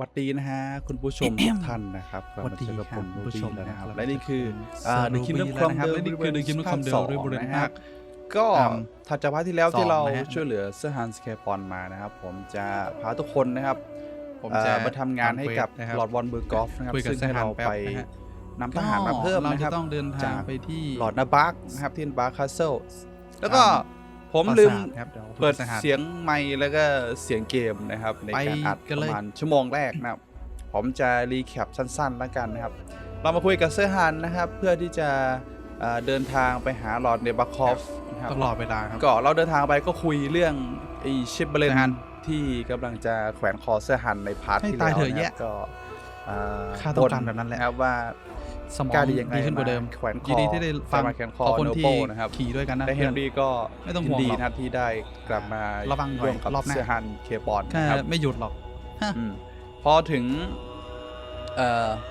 วัสดีนะฮะคุณผู้ชมทุกท่านนะครับสวัสดีครับคุณผู้ชมนะครับและนี่คือ The Kingdom Come และนี่คือ The Kingdom Come นะครับก็ถัดจากพาร์ทที่แล้วที่เราช่วยเหลือเซอร์ฮันสเคปอนมานะครับผมจะพาทุกคนนะครับผมจะมาทำงานให้กับลอร์ดวอนเบอร์กอฟนะครับซึ่งให้เราไปนำทหารมาเพิ่มนะครับเราจะต้องเดินทางไปที่ลอร์ดนาบาร์กนะครับที่บาร์คาสเซิลแล้วก็ผมลืมเปิดเสียงไมค์แล้วก็เสียงเกมนะครับในการอัดประมาณชั่วโมงแรกนะครับผมจะรีแคปสั้นๆแล้วกันนะครับเรามาคุยกับเซอร์ฮันนะครับเพื่อที่จะเดินทางไปหาลอร์ดเนบาคอฟตลอดเวลาครับก็เราเดินทางไปก็คุยเรื่องไอชิปเบเลนที่กำลังจะแขวนคอเซอร์ฮันในพาร์ทที่แล้วนะครับก็ค่าต้องการแบบนั้นแหละครับว่าสมองดีขึ้นกว่าเดิมแขวนคอดีที่ได้ฟังคนที่ขี่ด้วยกันนะเฮนรี่ก็ไม่ต้องห่วงดีนะที่ได้กลับมาระวังหน่อยรอบหน้าเซอร์ฮันเคปอนครับไม่หยุดหรอกพอถึง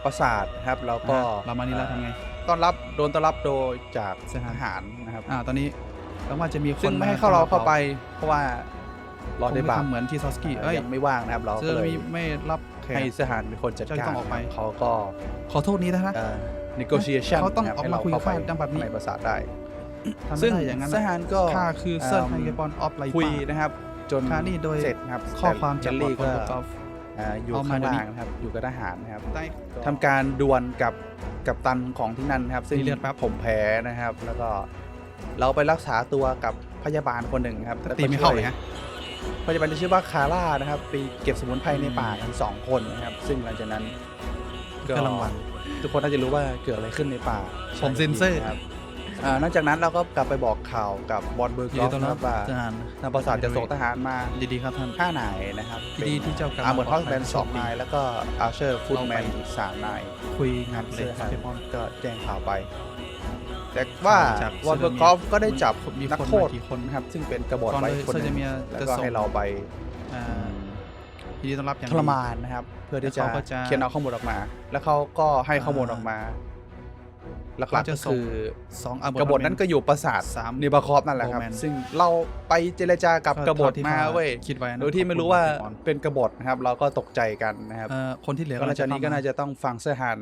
ปราสาทครับเราก็เรามานี่แล้วทำไงโดนต้อนรับโดยจากทหารนะครับตอนนี้ต้องว่าจะมีคนไม่ให้เราเข้าไปเพราะว่ารอได้บาเหมือนที่ซอสกี้ยังไม่ว่างนะครับเราก็เลยไม่รับให้ทหารเป็นคนจัดการออกไปเขาก็ขอโทษนี้นะnegotiation เขาต้องออกมาคุยกันดังแบบนี้ในปราสาทได้ซึ่งอย่างนั้นทหารก็ค่าคือเซอร์ไฮเกปอนออฟไลน์คุยนะครับจนนี่โดยเสร็จครับข้อความจากลี่ก็อยู่ข้างล่างนะครับอยู่กับทหารนะครับทำการดวลกับตันของที่นั่นครับซึ่งผมแพ้นะครับแล้วก็เราไปรักษาตัวกับพยาบาลคนหนึ่งครับตีไม่เข้าเลยฮะพยาบาลที่ชื่อว่าคาร่านะครับไปเก็บสมุนไพรในป่าทั้ง2 คนนะครับซึ่งหลังจากนั้นก็รางวัลทุกคนน่าจะรู้ว่าเกิดอะไรขึ้นในป่าผมเซนเซอร์ครับนอกจากนั้นเราก็กลับไปบอกข่าวกับบอลเบอร์กอฟนะครับว่าทางปราสาทจะส่งทหารมาดีๆครับท่าน5 นายนะครับดีที่เจ้ากรรมเหมือนฮอสแมน2 นายแล้วก็อาร์เชอร์ฟูดแมนอีก3 นายคุยงานเซอร์ฮันก็แจ้งข่าวไปแต่ว่าบอลเบอร์กอฟก็ได้จับนักโทษนะครับซึ่งเป็นกบฏไว้คนนึงแล้วก็ให้เราไปดีต้อนรับอย่างทรมานนะครับเพื่อที่จะเขียนเอาข้อมูลออกมาแล้วเขาก็ให้ข้อมูลออกมาหลักๆก็คือกบฏนั้นก็อยู่ปราสาทเนบาคอฟนั่นแหละครับซึ่งเราไปเจรจากับกบฏมาเว้ยโดยที่ไม่รู้ว่าเป็นกบฏนะครับเราก็ตกใจกันนะครับคนที่เหลือก็หลังจากนี้ก็น่าจะต้องฟังเซอร์ฮัน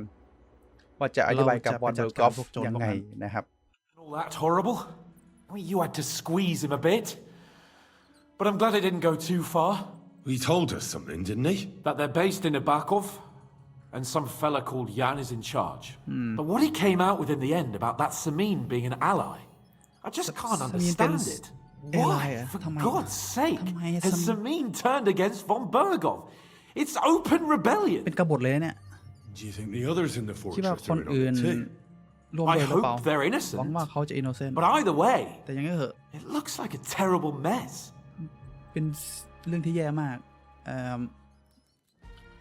ว่าจะอธิบายกับบอลเบอร์กอฟยังไงนะครับ All that horrible? Well, you had to squeeze him a bit, but I'm glad it didn't go too far. He told us something, didn't he? That they're based in Abakov, and some fella called Jan is in charge. But what he came out with in the end about that Samin being an ally, I just can't understand it. Why, for God's sake, has Samin turned against von Bergov? It's open rebellion. เป็นกบฏเลยเนี่ย Do you think the others in the คิดว่า fortress คน are อื่น in on it too? ร่วมด้วยหรือเปล่า I hope they're หวัง innocent. ว่าเขาจะ innocent. But either way, แต่ยังไงเหอะ it looks like a terrible mess. เป็นเรื่องที่แย่มาก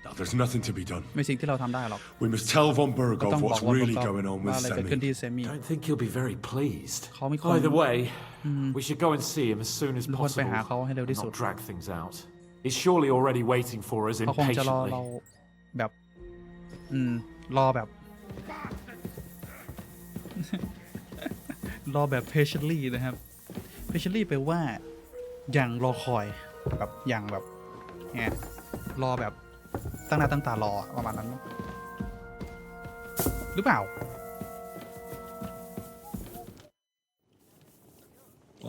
Now, there's nothing to be done. ไม่สิ่งที่เราทำได้หรอก We must tell von ต้อ Bergov งบอก what's ว่า really going on with อะไรเกิดขึ้น Semi. ที่เซมิ I don't think he'll be very pleased. เขาไม่ควร Either way, we should go and see him as soon as ควรไป possible หาเขาให้เร็วที่สุด and not drag things out. He's surely already waiting for us เขาคงจะรอ impatiently. เราแบบรอแบบ รอแบบ patiently นะครับ patiently แปลว่าอย่างรอคอยแบบอย่างแบบเนี่ยรอแบบตั้งหน้าตั้งตารอประมาณนั้นหรือเปล่า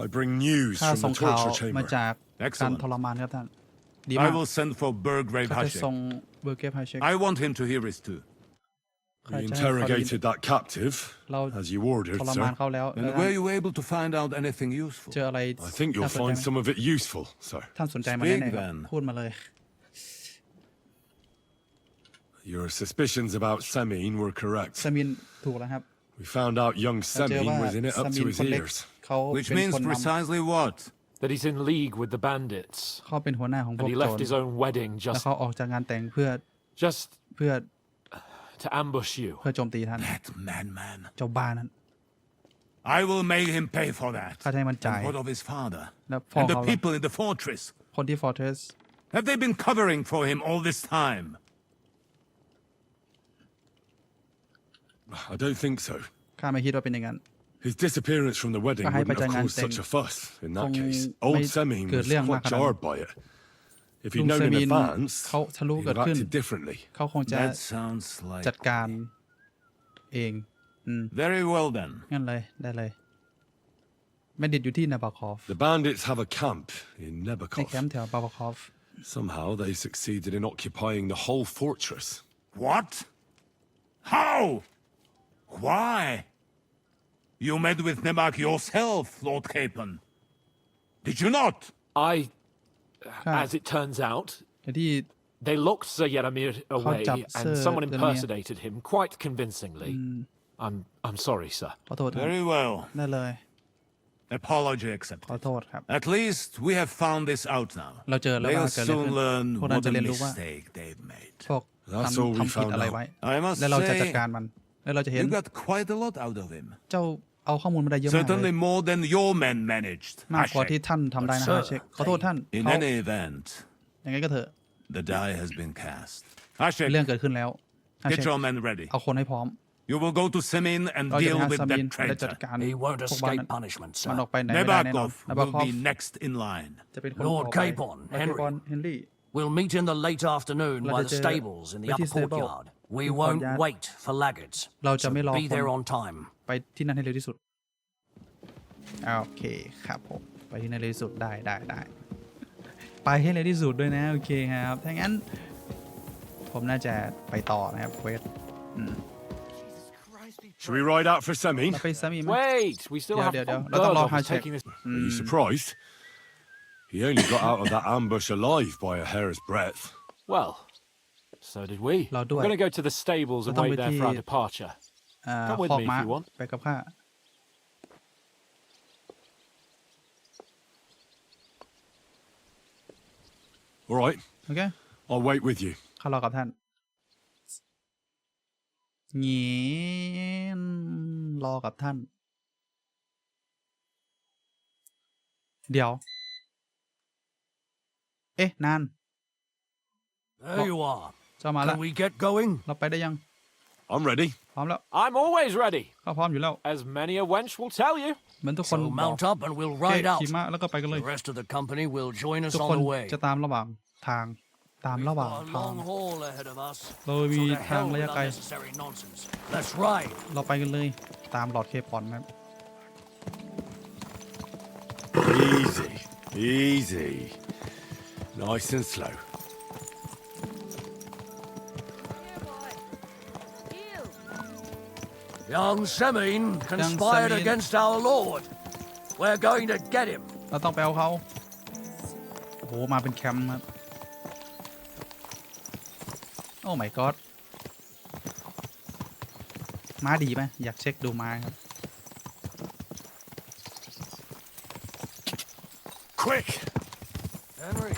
I bring news ข้า from ส่ง the ข่าว torture มา chamber. จากการทรมานครับท่านดีมาก I will send for Burgrave ข้าจะส่ง Hashek. เบอร์เกฟไฮเช็ค I want him to hear it too. We interrogated that captive, เรา as you ordered, ทรมาน sir. เขาแล้ว And were you able to find out anything useful? เจออะไร I think you'll find some of it useful, sir. ท่านสนใจมาแน่ๆพูดมาเลย Your suspicions about Semin were correct. ซามินถูกแล้วครับ We found out young เจอ Semin ว่า was in it ซา up มิ to น his คนเล็ก ears. เขา Which เป็น means คนนำ precisely what? That he's in league with the bandits. เขาเป็นหัวหน้าของพว And ก he โจ left ร his own wedding แล้ว just เขาออกจากงานแต่งเพื่อ to ambush you. เพื่อโจมตีท่าน That madman. เจ้าบ้านั้น I will make him pay for that. ข้าจะให้มันจ่าย And what of his father? แล้วพ่อ And the เขา people in the fortress? คนที่ Fortress Have they been covering for him all this time? I don't think so. ข้าไม่คิดว่าเป็นอย่างนั้น His disappearance from the wedding Kahit wouldn't have pa dyan caused ang such a fuss. In that kung case, may old Semin was kerliang quite makaroon. jarred by it. If he'd known in advance, เขาทะลุ he'd เกิด have ขึ้น acted differently. เขาคงจะ That sounds จัด like... การเอง Very well then. งั้นเลยได้เลยแมนดิตอยู่ที่นาบาคอฟ The bandits have a camp in ใน Nebakov. แคมป์แถวบาบาคอฟ Somehow they succeeded in occupying the whole fortress. What? How? Why? You met with Nebak yourself, Lord Capon. Did you not? As it turns out, แต่ที่ they locked Sir Yaramir away,จับ and Sir someone Yaramir impersonated him quite convincingly. I'm sorry, sir. ขอโทษครับ Very well. ได้เลย Apology ขอ accepted. โทษครับ At least we have found this out now. เราเจอแล้วว่า They'll เกิดอะไร soon ขึ้น learn พวกนั้น what จะ a เรียนรู้ว่า mistake they've made. พวก That's ทำ all we ผิด found อะไร out. ไว้ I must แล้วเราจะจัด say, การมันแล้วเราจะเห็น you got quite a lot out of him. เจ้าเอาข้อมูลมาได้เยอะมากเล Certainly ย more than your men managed. มากกว่าที่ Hashek. ท่านทำได้นะ Sir, ฮะเช็คขอโทษท่าน In เขา any event, ยังไงก็เถอะ the die has been cast. เรื่อง Hashek, เกิดขึ้นแล้วฮะ get เช็ค your men ready. เอาคนให้พร้อม You will go to Semin and เราจะ deal ไปหา with ซามิน that และจัด traitor. การ He won't พวกมัน escape punishment, มันอ sir. อกไปไหนไม่ได้แน่นอน Nebakov นาบาค will อฟ be next in line. จะเป็นคน Lord ต่อไป Capon, ลอร์ด Henry เคปอนเฮนรี่ We'll meet in the late afternoon by the เราจะเจอ stables in the ไปที่ upper stable courtyard. We ที่ won't courtyard wait for laggards. เราจะ So ไม่รอ be คน there on time. ไปที่นั่นให้เร็วที่สุดโอเคครับผมไปที่นั่นเร็วที่สุดได้ไปให้เร็วที่สุดด้วยนะโอเคครับถ้างั้นผมน่าจะไปต่อนะครับเวท Should we ride out for Semin? เราไปซามีไหม Wait, we still have Yeah. Von เราต้องรอ Berghoff Hashek taking this. Are you surprised? He only got out of that ambush alive by a hair's breadth. Well, so did we.เราด้วย We're going to go to the stables and เราต้อง wait ไป there ที่ for our departure. ค Come with อก me ม้า if you want. ไปกับข้า All right, โอเค I'll wait with you. ข้ารอกับท่านเงี้ยรอกับท่าน เดี๋ยว เอ๊ะนาน There you are. เจ้ามาแล้ว Can we get going? เราไปได้ยัง I'm ready. พร้อมแล้ว I'm always ready, ข้าพร้อมอยู่แล้ว as many a wench will tell you. เหมือนทุกคน So บอก mount up and we'll เอ๊ะ ride out. ขี่ม้าแล้วก็ไปกันเลย The rest of the company will join us ทุก on คน the way. จะตามระหว่างทาง ตามระหว่าง Got a ทาง long haul ahead of us. เรา So มี to ทาง hell ระยะ with ไกล unnecessary nonsense. Let's ride. เราไปกันเลย ตามหลอดเคปอนครับ Easy, easy. Nice and slow. Young Semin conspired Semin. against our Lord. We're going to get him. เราต้องไปเอาเขา โอ้โห มาเป็นแคมป์ครับ โอ้ my god ม้าดีไหมอยากเช็คดูม้าครับ Quick! Henry,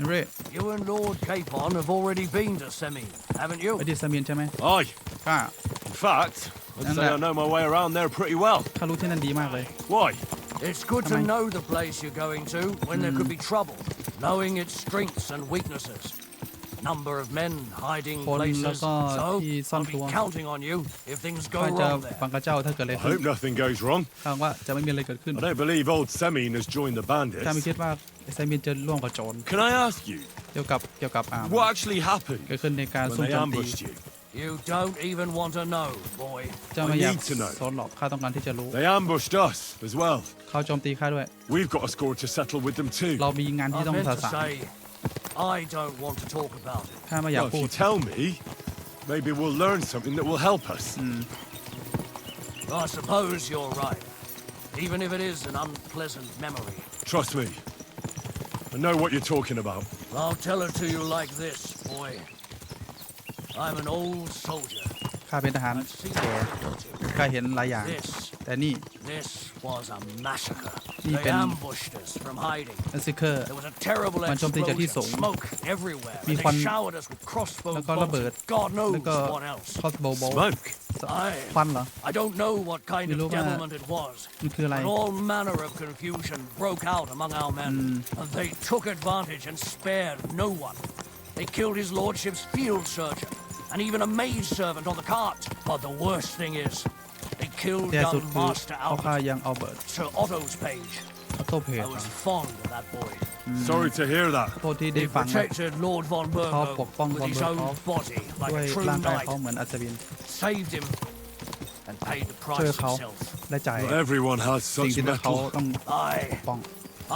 เร่ you and Lord Capon have already been to Semin, haven't you? ไปที่ซามีนใช่ไหม Aye. ข้า In fact, I'd And say I that- know my way around there pretty well. ข้ารู้ที่นั่นดีมากเลย Why? It's good to Come on. know the place you're going to when there could be trouble, knowing its strengths and weaknesses. Number of men hiding คนแล้ว places. ก็ So ที่ซ่อน I'll ตัว be counting on you if things go ข้าจะ wrong ฟัง there. กับเจ้าถ้าเกิดอะไร I ขึ้น hope nothing goes wrong. ข้าว่าจะไม่มีอะไรเกิดขึ้น I don't believe old Semin has joined the ข้าไม่ bandits. คิดว่าซามีนจะร่วมกับโจร Can I ask you, เกี่ยวกับwhat actually happened เกิดขึ้นในการ when ซุ่ม they โจมตี ambushed you? You don't even want to know, boy. เจ้าไม่อยาก I need to know. สนหรอกข้าต้องการที่จะรู้ They ambushed us as well. เขาโจมตีข้าด้วย We've got a score to settle with them too. เรามีงานที่ I ต้อง meant สะ to สาง say, I don't want to talk about it. ข้าไม่อยาก Well, if พู you ด tell me, maybe we'll learn something that will help us. I suppose you're right, even if it is an unpleasant memory. Trust me. I know what you're talking about. I'll tell it to you like this, boy. I'm an old soldier. ข้าเป็นทหาร I've seen แก่ it. ข้าเห็นหลายอย่าง This แต่นี่ was a massacre. Ni They pen- ambushed us from hiding. นัซิเคอร์ There was a terrible มันโจมตีจากที่สูง explosion, smoke everywhere. Mi And kwan- they showered us with crossbow แล้วก็ bolts ระเบิด and God แล้ว knows ก็ what else. คอสโบโบ Smoke. ควันเหรอ I don't know what kind of ไม่รู้ว่า devilment it was, มันคืออะไร but all manner of confusion broke out among our men. And they took advantage and spared no one. They killed his lordship's field surgeon and even a maidservant on the cart. But the worst thing is, they killed แย่สุด young คือ Master เขาฆ่า Albert, ยังอัลเบิร์ต Sir Otto's page. ออโต้เพจ I was fond of that boy. Sorry to hear that. โทษที่ได้ He ฟังนะ protected Lord von เขาปกป้อง Burgo วอน with เบิ his ร์ก own body ด้ like วย a true ร่างกาย knight, เขาเหมือนอัศวิน saved him and paid the ช่วย price เขา himself. และจ่าย Not everyone has สิ่ง such ที่เขา metal. ต้อง Aye, ป้อง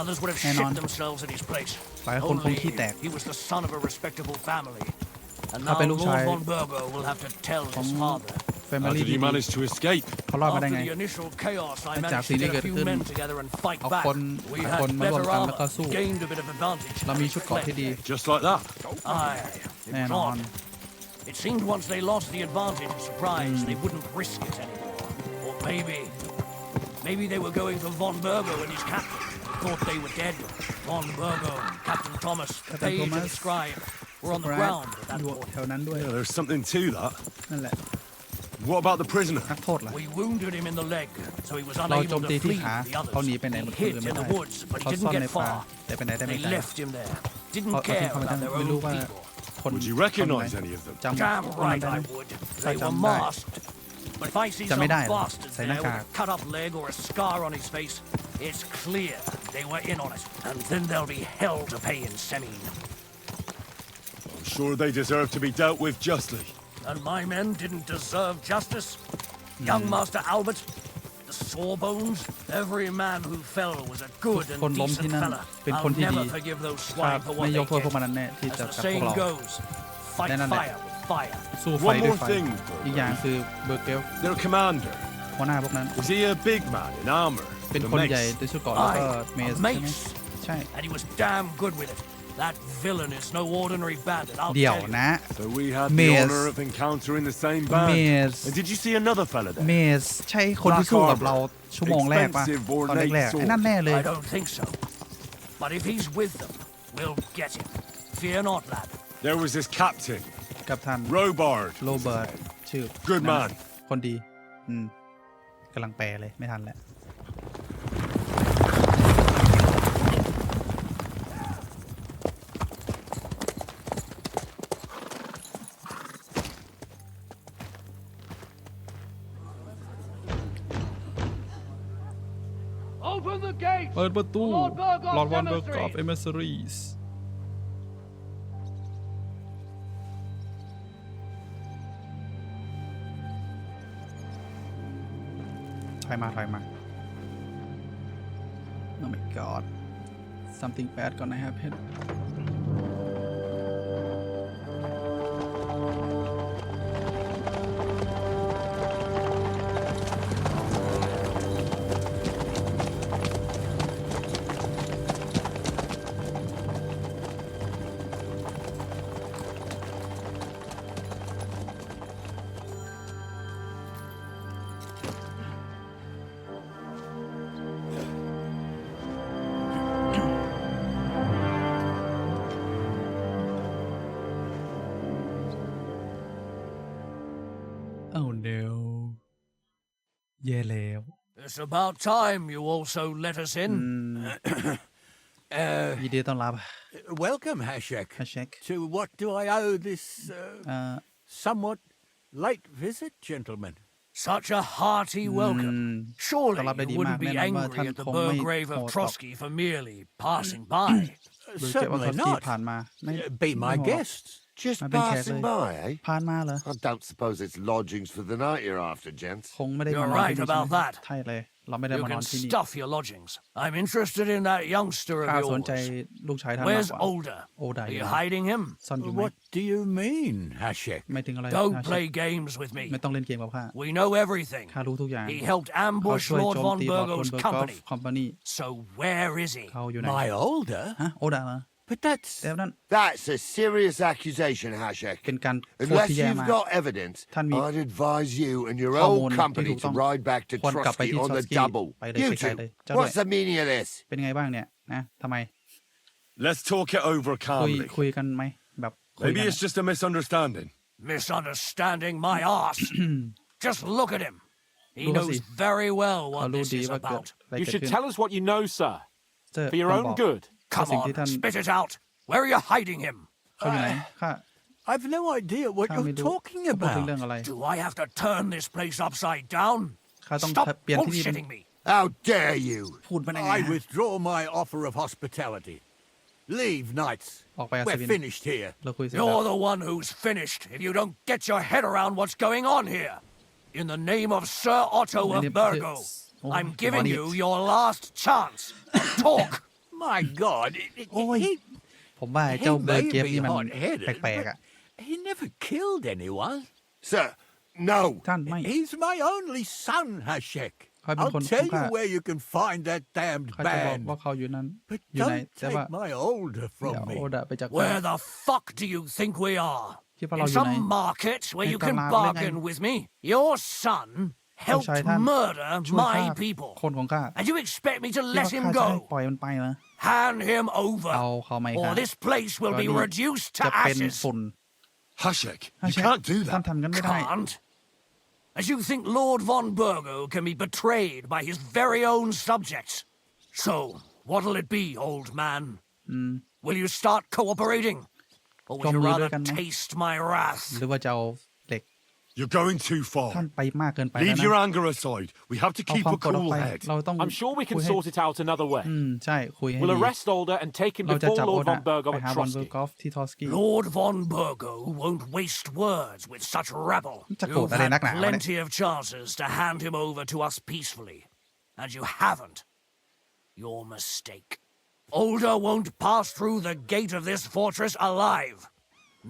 others would have Hang shit on. themselves in his place. หลายคนคง Only ขี้แตก he was the son of a respectable family. And เขา now เป็นลูกชาย Lord von Burgo will have to tell ของ his father. How Family did ที่ he ดี manage to escape? เขารอดมาได้ After ไง the initial chaos, I หลังจาก managed สิ่ to งที่ get เกิ a ด few ขึ้น men together and fight เอา back. คน We หลาย had คนมารวม better กันแล้วก็ armor, สู้ gained a bit of advantage. เรามีชุดเกราะที่ดี Just like that. Aye, it แน่ was นอน odd. It seemed once they lost the advantage of surprise, they wouldn't risk it anymore. Or maybe they were going for von Burgo and his captain. Thought they were dead. Von Burgo, Captain Thomas, Captain Page, and Thomas, Scribe were on the ส ground at that อยู่ point. แถวนั้นด้วย Yeah, there's something to that. นั่นแหละ What about the prisoner? นักโทษล่ะ We wounded him in the leg, so he was เรา unable โจมตี to ที่ flee ขา with the เขาหนี others. ไปไหนหมด He คน hid อื่นไม่ in ได้ the woods, but he เขา didn't ซ่อนใน get ป่า far. แต่ไปไหนได้ไม่ They ไกล left him there. เขา Didn't เขาทิ้ง care เขาไป about ทั้ง their ไม่ own รู้ว่า people. คน Would you คนไหน recognize any of them? จำ Damn คนนั้น right ได้ I ไหม would. ถ้า They were จำได้ masked. But if I see จำ some ไม่ได้เหรอ bastards ใส่หน้า there กา with ก a cut up leg or a scar on his face, it's clear they were in on it. And then there'll be hell to pay in Semine. I'm sure they deserve to be dealt with justly. And my men didn't deserve justice. Young Master Albert, the Sawbones, every man who fell was a good คน and ล้มที่ decent นั่น fella. เป็นคน I'll ที่ดี never forgive those ข้า swine for ไม่ what ย they กโทษพวกมัน did. นั้นแน่ที่ As จะ the กับพวก saying เรา goes, fight แน่นอนแหละ fire with fire. สู้ไฟ One ด้วย more ไฟ thing, อีกอย่างคือเบอร์เกล Their commander. หัวหน้าพวกนั้น Was he a big man in armor? เป็น The คนใหญ่ mace? ด้วยชุดเกราะแล้วก็ Aye, เมส a ใช่ไหม mace. ใช่ And he was damn good with it. That villain is no ordinary bandit, I'll เดี๋ยว tell you. นะ So we had the Mace. honor of encountering the same band. Mace. And did you see another fella เม there? สใช่คนที่สู้กับเราชั่วโมงแรกป่ะ Expensive ตอน ornate แรกๆ sword ไอ้นั่นแน่เลย I don't think so. But if he's with them, we'll get him. Fear not, lad. There was this captain, กับท่าน Robard. โรเบิร์ตชื่อ Good นั่น man. คนดีกำลังแปลเลยไม่ทันแล้ว Open the gate! เปิดประตู Lord Burgos ลอร์ดวันเบอร์กอ Emissary อฟเอเมซารีสถอยมา Oh my god something bad gonna happen Oh no แย่แล้ว It's about time you also let us in. ยินดีต้อนรับ Welcome, Hashek. ฮาเช็ค To what do I owe this somewhat late visit, gentlemen? Such a hearty welcome. Surely ต้อนรับได้ you ดี wouldn't มาก be แน่นอนว่า angry ท่าน at the คงไม่ Burgrave โห of ดหรอก Trotsky for merely passing by. หรือเก็บว่า Certainly เขาที่ not. ผ่านมาไม่ Be my ไม่โหดหรอก guests. Just มาเป็นแขก passing เลย by, eh? ผ่านมาเหรอ I don't suppose it's lodgings for the night you're after, gents. คงไม่ได้มา You're นอนที่ right นี่ about ใช่ไหม that. ใช่เลย เราไม่ได้ You มานอ can นที่นี่ stuff your lodgings. I'm interested in that youngster ข้า of สนใจ yours. ลูกชายท่านมาก Where's กว่า Older? Older, Are you yeah. hiding him? ซ่อนอยู่ไหม What do you mean, Hashek? ไม่ถึงอะไร Don't ฮาเช็ค play games with ไม่ me. ต้องเล่นเกมกับข้า We know everything. ข้ารู้ทุกอย่าง He helped เขา ambush ช่วย Lord โจม von ตีลอร์ดวอน Burgo's เบอร์กอฟ company. คอมพานี So where is he? เขาอยู่ไหน My older? ฮะโอดาเหรอ But that's แต่นั่น That's a serious accusation, Hashek. เป็นการโทษ Unless ที่แย่ you've มาก got evidence,ท่านมี I'd advise you and your ข้อมูล old ที่ company ถูกต้ to อง ride back to ควรกลับไป Trotsky ที่ on ทรอ the สกี้ double. ไปเลย You ไกลๆเลย two, เจ้าด้วย what's the meaning of this? เป็นไงบ้างเนี่ยนะทำไม Let's talk it over คุย calmly. กันไหมแบบคุย Maybe กัน it's just a misunderstanding. Misunderstanding my ass. Just look at him. He Look at knows him. very well เขา what รู้ this ดี is ว่าเกิด about. อะไร You เกิด should ขึ้น tell us what you know, sir, เจอ for your ต้อง own บอก good. Come สิ่ง on, ที่ท่าน spit it out. Where are you hiding him? เขาอยู่ไหนข้า I've no idea what ข้าไม่ you're รู้ talking เขาพูดถึง about. เรื่องอะไร Do I have to turn this place upside down? ข้าต้อง Stop เปลี่ยนที่นี่ bullshitting me. How dare you? พูดมันยังไง I withdraw my offer of hospitality. Leave, knights. ออกไปอัศ We're วิน finished here. เราคุยเสร็จ You're แล้ว the one who's finished if you don't get your head around what's going on here. In the name of Sir Otto of Burgo, I'm giving you your last chance. Talk. My God. โอ้ย ผมว่าเจ้าเบอร์เกฟนี่มันแปลกๆอ่ะ He never killed anyone. Sir, no. ท่านไม่ He's my only son, Hashek. เขาเป็น I'll คน tell ฆ่า you where you can find that damned เขาจะบอก band. ว่าเขาอยู่นั้น But อยู่ไหน don't แต่ว่า take my older เดี๋ยว from โอ me. ดะไปจาก Where the fuck do you think we are? คิดว่าเรา In อยู่ไหน some market where you can ในตลาดหรือไง bargain with me? Your son ต้อง helped ใช้ท่าน murder ช่วย my ฆ่า people. คนของข้า And you expect me to คิดว่า let ข้า him จะให้ go? ปล่อยมันไปนะ Hand him over, เอาเขาไหม or ครับ this place will be ก็นี่ reduced จะ to เป็น ashes. ฝุ่น Hashek, you ถ้าใช่ can't do ท่าน that. ทำกันไม่ได้ Can't? As you think Lord von Burgo can be betrayed by his very own subjects. So, what'll it be, old man? Will you start cooperating? Or would you ร่วมมือด้ rather วยกันไหม taste my wrath? หรือว่าจะเอาเหล็ก You're going too ท่าน far. ไปมากเกินไปแล้ว Leave นะ your anger aside. We have to เอา keep ความ a โกรธออก cool ไป head. เราต้อง I'm sure we คุ can ยให้ sort it out another way. ใช่คุยให้ We'll ดี arrest Alder and take him เราจะ before จับโอ Lord ดะ von Burgo ไป at หาบอลเบอ Trotsky. ร์กอฟที่ทอสกี้ Lord von Burgo won't waste words with such rabble. จะโกรธ You've อะไร had นักหนาวะเนี่ย plenty of chances to hand him over to us peacefully, and you haven't. Your mistake. Older won't pass through the gate of this fortress alive,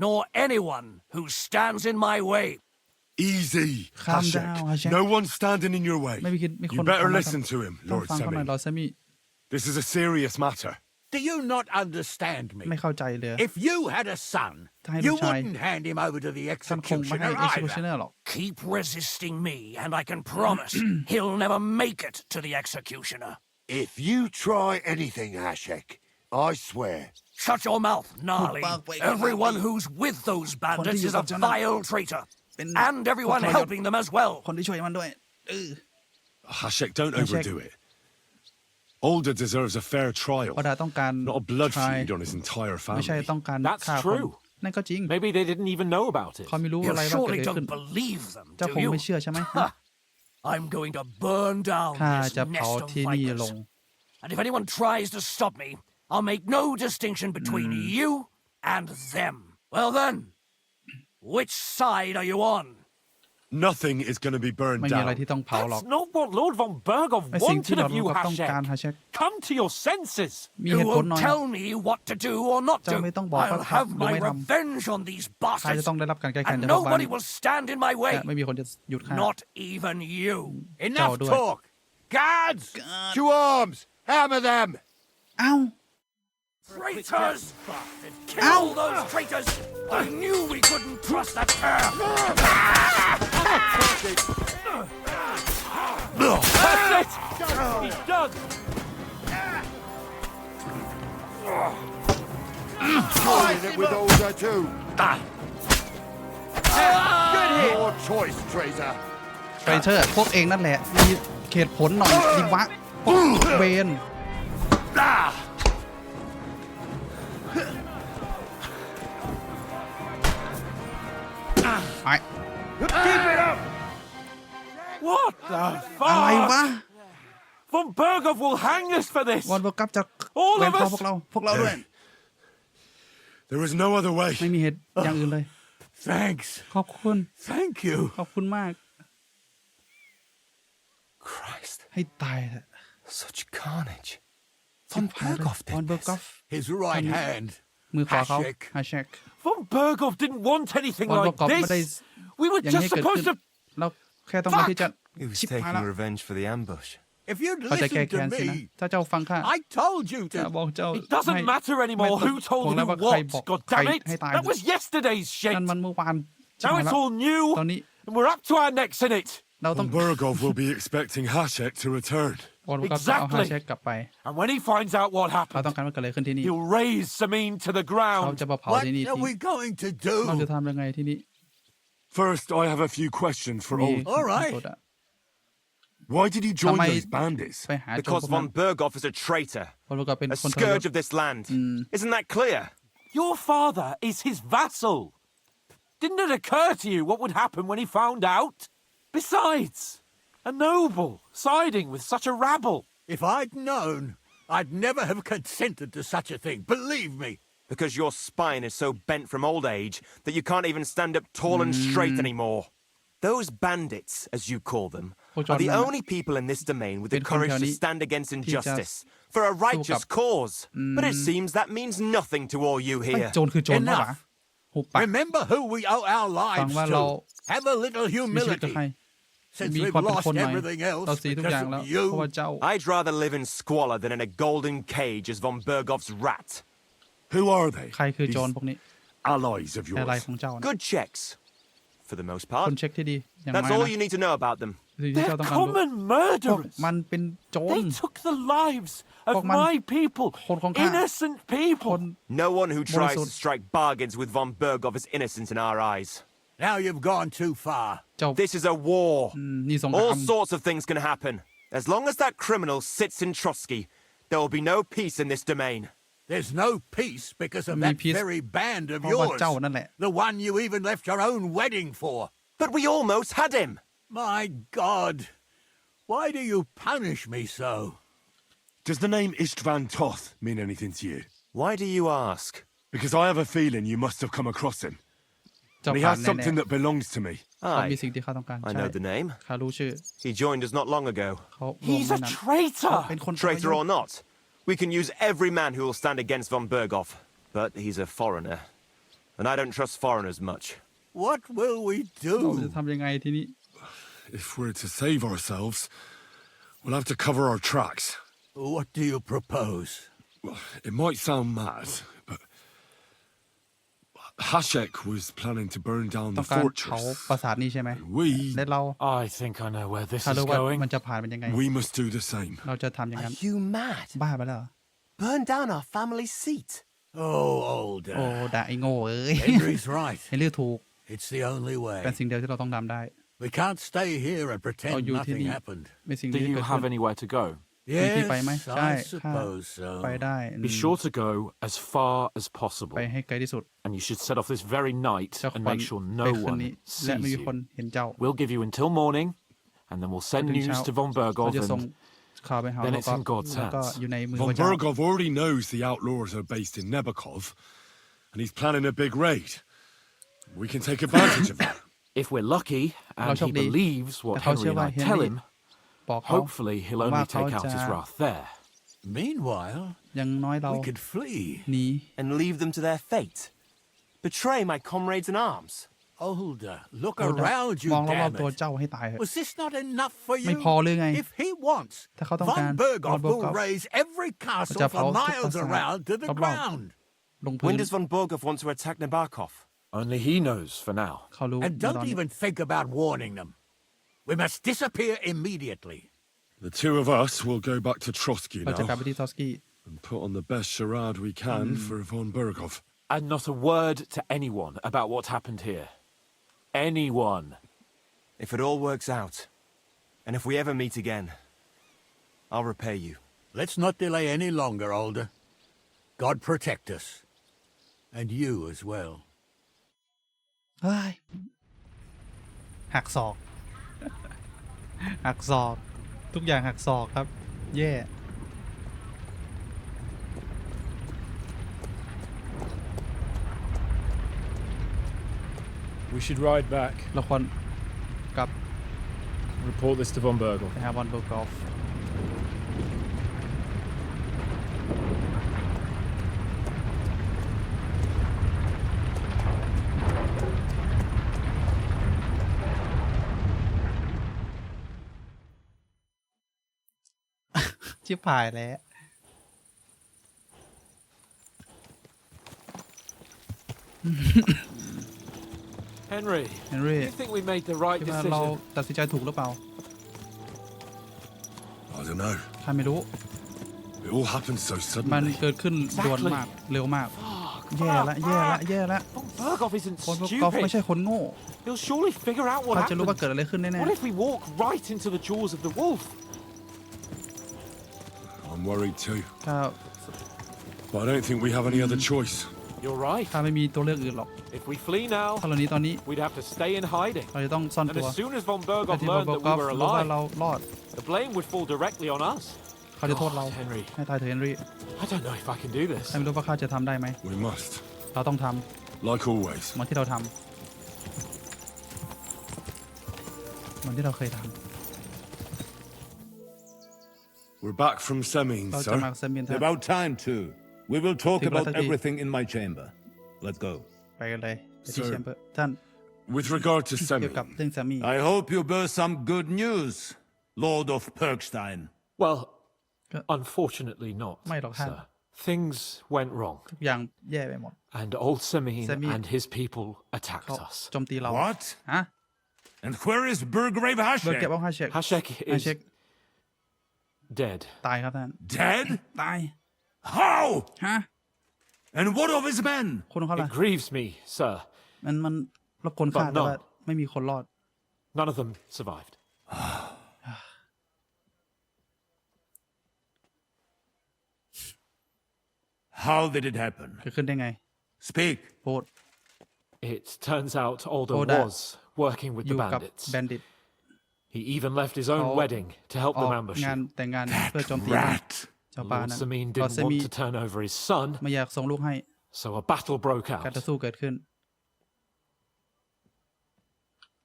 nor anyone who stands in my way. Easy, Calm Hashek. down, Hashek. No one's standing in your way. ไม่มีคิดมีค You น better ทำอะไร listen to him, ต้อง Lord ฟังเขาหน่อย Semi. ลอซามิ This is a serious matter. Do you not understand me? ไม่เข้าใจเลย If you had a son, Tay you lúc trai. wouldn't hand him over to the ท่านคงไม่ให้ executioner executioner either. หรอก Keep resisting me, and I can promise he'll never make it to the executioner. If you try anything, Hashek, I swear. Shut your mouth, Gnarly. Everyone who's with those bandits is a vile traitor. And everyone helping them as well. คนที่ช่วยมันด้วย Hashek, don't Hashek. overdo it. Alder deserves a fair โอ trial, ดะต้องการ not a blood ทราย feud on his entire ไม่ใช่ family. ต้องการ That's ฆ่าคน true. นั่นก็จริง Maybe they didn't even know about it. เขาไม่รู้ You อะไรว่าเกิด surely อะไรขึ้น don't believe them, เจ้าค do ง you? ไม่เชื่อใช่ไหม I'm going to burn down ข้า this จะเผา nest of ที่นี่ล vipers. ง And if anyone tries to stop me, I'll make no distinction between you and them. Well then, which side are you on? Nothing is going to be burned ไม่มีอะไร down. ที่ต้องเผาหรอก That's not what Lord von Burgov ไอ้สิ่งที่ wanted เรา of you, ต้องการ Hashek. ฮาเชค Come to your senses. มี You เหตุผล won't หน่อย tell me what to do or not เจ้า do. ไม่ต้องบอกว่า I'll ทำ have หรือ my ไม่ท revenge on these ำข้าจะ bastards. ต้องได้รับการแก้แค้น And จากพวกบ้าน nobody will stand in my และ way. ไม่มีคนจะหยุดข้า Not even you. Enough do it. talk. Guards! To arms! Hammer them! เอ้า Traitors! Kill those traitors! I knew we couldn't trust that pair. That's it. He's done. Join it with Alder too. Your choice, traitor. ไฟเชอร์พวกเองนั่นแหละ มีเหตุผลหน่อยดิวะพวกเวนไอ้ What the อะไร fuck? วะ Von Burgov will hang us for this. วอลเบอร์กับจะ All เวน of คอ us. พวกเราด้วย There is no other way. ไม่มีเหตุอย่างอื่นเลย Thanks. ขอบคุณ Thank you. ขอบคุณมาก Christ, ให้ตายเถอะ such carnage. ชิบหายเลยวอลเบอร์กอฟ His right hand. มือขวาเขา Hashek. ฮาเชค Von Burgov didn't want anything วอลเบอ like ร์กอฟไม่ได้ this. We were อย่างนี้ just เกิดขึ้น supposed to. เราแค่ต้องการที่จะ He was ชิบหาย taking แล้ว revenge for the ambush. If you'd เขาจะแก้ listened แค้น to สินะ me, ถ้าเจ้าฟังข้า I told you จะ to. บอกเจ้า It doesn't ให้ matter anymore who ผม told แล้ว who ว่าใคร what. บอก God ใคร damn it! ให้ตาย That was yesterday's shit. นั่นมันเมื่อวานชิบ Now หาย it's แล้ว all new, ตอนนี้ and we're up to our necks in it. เราต้อง Burgov will be expecting Hashek to return. วอลเบอร์กอฟจะเอาฮา Exactly. เชคกลับไป And when he finds out what เราต้อ happened, งการว่าเกิดอะไรขึ้นที่นี่ he'll raise Samin to the เขา ground. จะมาเผา What ที่นี่ are ทิ้ง we going to เราจะ do? ทำยังไงที่นี่ First, I have a few questions for มี Alder. All right. โอดะ Why did he join Tama- those bandits? ไปหาโจร Because พวกนั้น von Burgov is a traitor, วอลเบอร์กอฟเป็น a คนทรยศ scourge of this land. Isn't that clear? Your father is his vassal. Didn't it occur to you what would happen when he found out? Besides, a noble siding with such a rabble. If I'd known, I'd never have consented to such a thing, believe me. Because your spine is so bent from old age that you can't even stand up tall and straight anymore. Those bandits, as you call them, are the only people in this domain with the courage to stand against injustice for a righteous cause. But it seems that means nothing to all you here. โจรคือโจรปะวะ หุบปาก Remember who we owe our ฟัง lives ว่าเรา to. Have a little มีชีวิตกับ humility. ใคร Since มี we've ความเป็น lost คนหน่อย everything else เราเสียทุกอย่าง because แล้ว of เพราะว่า you. เจ้า I'd rather live in squalor than in a golden cage as von Bergov's rat. Who are they? ใครคือโจรพวกนี้ Allies of อะไร yours. ของเจ้านะ Good checks, for the most ค part. นเช็คที่ดีอย่าง That's ไร all นะ you need to know about them. สิ่งที่ They're เจ้าต้องการรู้ common พวก murderers. มันเป็นโจร They took the lives of Pokemon. my people, คนของข้า innocent ค people. น No one who tries to Morisot. strike bargains with von Bergov is innocent in our eyes. Now you've gone too far. เจ้า This is a war. นี่สงคราม All sorts of things can happen. As long as that criminal sits in Trotsky, there will be no peace in this domain. There's no peace because of Mi that peace. very band of เพราะว่า yours. เจ้านั่นแหละ The one you even left your own wedding for. But we almost had him. My God. Why do you punish me so? Does the name Istvan Toth mean anything to you? Why do you ask? Because I have a feeling you must have come across him. เจ้า And he ผ่าน has แน่ something that belongs to me. ๆเขามี Aye, สิ่งที่เขาต้องการ I ใช่ know the name. ข้ารู้ชื่อ He joined us not long ago. เขารวม He's ใน a นั้น traitor. เป็นคน Traitor or not, we can use every man who will stand against von Bergov. But he's a foreigner. And I don't trust foreigners much. What will we เราจะ do? ทำยังไงทีนี้ If we're to save ourselves, we'll have to cover our tracks. What do you propose? Well, it might sound mad, but Hashek was planning to burn down ต้อ the งการเผา fortress. ปราสาทนี้ใช่ไหม We และเรา I think I know where this ถ้า is รู้ว่า going. มันจะผ่านเป็นยังไง we must do the same. เราจะทำอย่าง Are นั้น you mad? บ้าไปแล้วเหรอ Burn down our family seat. Oh, โอ้ older. ด่าไอ้โง่เอ้ย Henry's right. เฮนรี่ถูก It's the only เป็น way. สิ่งเดียวที่เราต้องทำได้ We can't stay here and pretend you nothing didn't- happened. เป็นสิ่ง Do ที่ you เกิด have ขึ้น anywhere to go? มีที่ไปไหม Yes, ใช่ I ข้า suppose so. ไปได้ Be sure to go as far as possible. ไปให้ไกลที่สุด And you should set off this very night เจ้า and ขวัญ make sure ไป no คืนนี้ one และไม่ sees มีคน you. เห็นเจ้า We'll give you until morning, and then we'll send ถึง news เช้า to von เรา Bergov จะส่ง and ข่าวไปหา then เรา it's ก็ in God's แล้วก็ hands. อยู่ในมือพ Von ระเจ้า Bergov already knows the outlaws are based in Nebakov, and he's planning a big raid. We can take advantage of that. If we're lucky and he เราโชคดี believes แต่ what เขา Henry เชื่อ and ว่า I เฮน tell รี่ him, บอกเขา hopefully he'll ว่า only เขา take out จะ his wrath there. Meanwhile, อย่างน้อยเรา we could flee. หนี And leave them to their fate. Betray my comrades in arms. Older, look เราจะ around you, มองรอบ damn ๆตัว it. เจ้าให้ตายเถอะ Was this not enough for ไม่ you? พอหรือไง If he wants, ถ้าเขาต้องการ von Bergov von will Bergov raise every จะ castle เผา for ทุกปรา miles สาท around to the รอบ ground. ๆลงพื้ When น does von Bergov want to attack Nabokov? Only he knows for now. เขารู้ And ในตอน don't นี้ even think about warning them. We must disappear immediately. The two of us will go back to Trotsky เราจะกลับ now ไปที่ทอสกี้ and put on the best charade we can for von Bergov. And not a word to anyone about what happened here. Anyone. If it all works out, and if we ever meet again, I'll repay you. Let's not delay any longer, Older. God protect us. And you as well. เฮ้ยหักศอก หักศอก ทุกอย่างหักศอกครับ แย่ We should ride back. เราควรกลับ Report this to von Bergel. ไปหาบอลเบอร์กอล์ฟชิบหายแล้ว Henry, เฮนรี่ you think we made the right คิดว่าเรา decision? ตัดสินใจถูกหรือเปล่า I don't know. ข้าไม่รู้ It all happened so มัน suddenly. เกิดขึ้นด่วนมาก เร็วมาก แย่ละแย่ละแย่ละ Von Bergov isn't คนพวกกอล์ฟไม่ stupid. ใช่คนโง่ He'll surely figure out what เขาจะรู้ว่า happened. เกิดอะไรขึ้นแน่ What if we walk right into the jaws of the wolf? I'm worried too. ๆถ้า But I don't think we have any other choice. You're right. ถ้าไม่มีตัวเลือกอื่นหรอก If we flee now, ถ้าเราหนี้ตอนนี้ we'd have to stay in hiding. เราจะต้องซ่อน And ตัว as soon as von แต่ Bergov ที่บอล learned บอ that กอ we ล์ฟ were รู้ว่า alive, เรารอด the blame would fall directly on us. เขาจะโทษเรา Henry. ให้ตายเถอะเฮนรี่ I don't know if I can do this. ไม่รู้ว่าข้าจะทำได้ไหม We must. เราต้องท Like always. ำเหมือนที่เราทำเหมือนที่เราเคยท We're back from Semin, ำเราจะมา sir. เซมินท่าน About time, too. We will talk Think about about it. everything in my chamber. Let's go. ไปกันเลยไปที่ Sir. แชมเบอร์ท่าน With regard to เกี่ยวกับ Semin, เรื่องสามี I hope you bear some good news, Lord of Perkstein. Well, unfortunately not, sir. Things went wrong, ทุกอย่างแย่ไปหมด and old Semin Semin. and his people attacked เขา us. โจมตีเรา What? ฮะ And where is Burgrave เบอร์เก็บ Hashek? เอาฮาเชก Hashek ฮา is เชก dead. ตายครับท่าน Dead? ตาย How? ฮะ And what of his men? คนของเขาล่ะ It grieves me, sir. มันรบกวนข้า But แต่ว่า no. ไม่มีคนรอด None of them survived. How did it happen? เกิดขึ้นได้ไง Speak. พูด It turns out Alder Alder was working with อ the ยู่กับ bandits. แบนดิต He even left his own Oh. wedding to help ออก them ambush งาน you. แต่งงานเพื่อโจมตี Rat. ชาวบ้าน Lord นั้น Samin ก็ didn't เซมี want to turn over his son, ไม่อยากส่งลูกให้ so a battle broke การ out. ต่อสู้เกิดขึ้น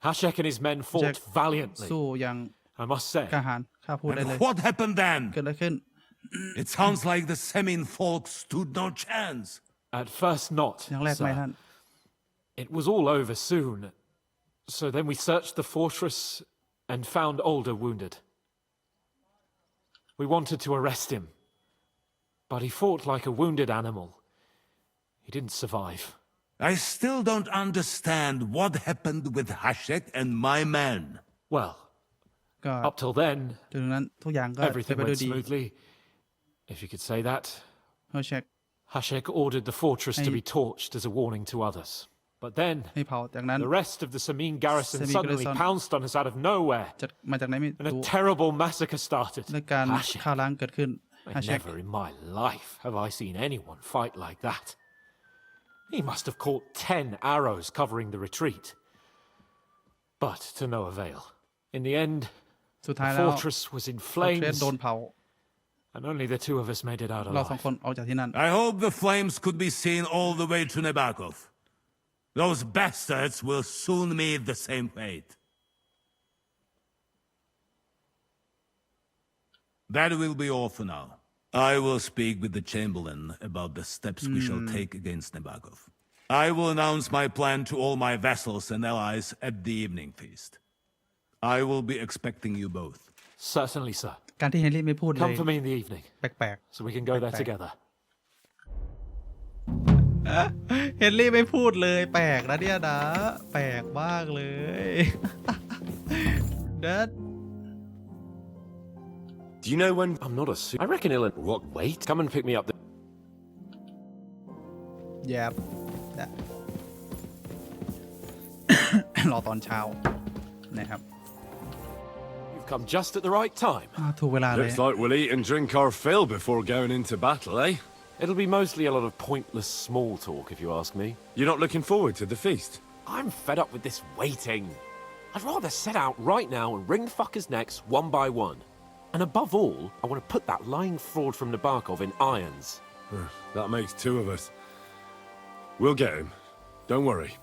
Hashek and his men fought Hashek valiantly, สู้อย่าง I must say. กล้าหาญข้าพูดได้เลย And what happened เกิ then? ดอะไรขึ้น It sounds like the Semin folk stood no chance. At first not, อย่างแรกไม่ท่าน sir. It was all over soon. So then we searched the fortress and found Alder wounded. We wanted to arrest him, but he fought like a wounded animal. He didn't survive. I still don't understand what happened with Hashek and my men. Well, ก็ up till then, จนถึงนั้นทุกอย่างก็เป็น everything ไปด้ว went ยดี smoothly, if you could say that. เฮอร์เชก Hashek ordered the fortress to Hey. be torched as a warning to others. But then, ให้เผาจากนั้น the rest of the Samin garrison Samin suddenly garrison. pounced on us out of nowhere, จะมาจากไหนไม่ and a รู้ terrible massacre started. และการ Hashek. ฆ่าล้างเกิดขึ้นฮาเชก Never in my life have I seen anyone fight like that. He must have caught 10 arrows covering the retreat. But to no avail. In the end, สุด the ท้ายแล้ว fortress was in ฟอร์เทรส flames, โดนเผา and only the two of us made it out เราสอง alive. คนออกจากที่นั่น I hope the flames could be seen all the way to Nebakov. Those bastards will soon meet the same fate. That will be all for now. I will speak with the Chamberlain about the steps we shall take against Nebakov. I will announce my plan to all my vassals and allies at the evening feast. I will be expecting you both. Certainly, sir. การที่เฮนรี่ไม่พูดเลย Come for me in the evening, แปลก so we can go there Back. together. ๆเฮนรี่ไม่พูดเลยแปลกนะเนี่ยนะแปลกมากเลย Dad Do you know when... I'm not a suit. I reckon he'll... What? Wait. Come and pick me up. แยบ รอตอนเช้านะครับ You've come just at the right time. ถูกเวลาเลย looks like we'll eat and drink our fill before going into battle, eh? It'll be mostly a lot of pointless small talk, if you ask me. You're not looking forward to the feast? I'm fed up with this waiting. I'd rather set out right now and wring fuckers' necks one by one. And above all, I want to put that lying fraud from Nabokov in irons. That makes two of us. We'll get him. Don't worry.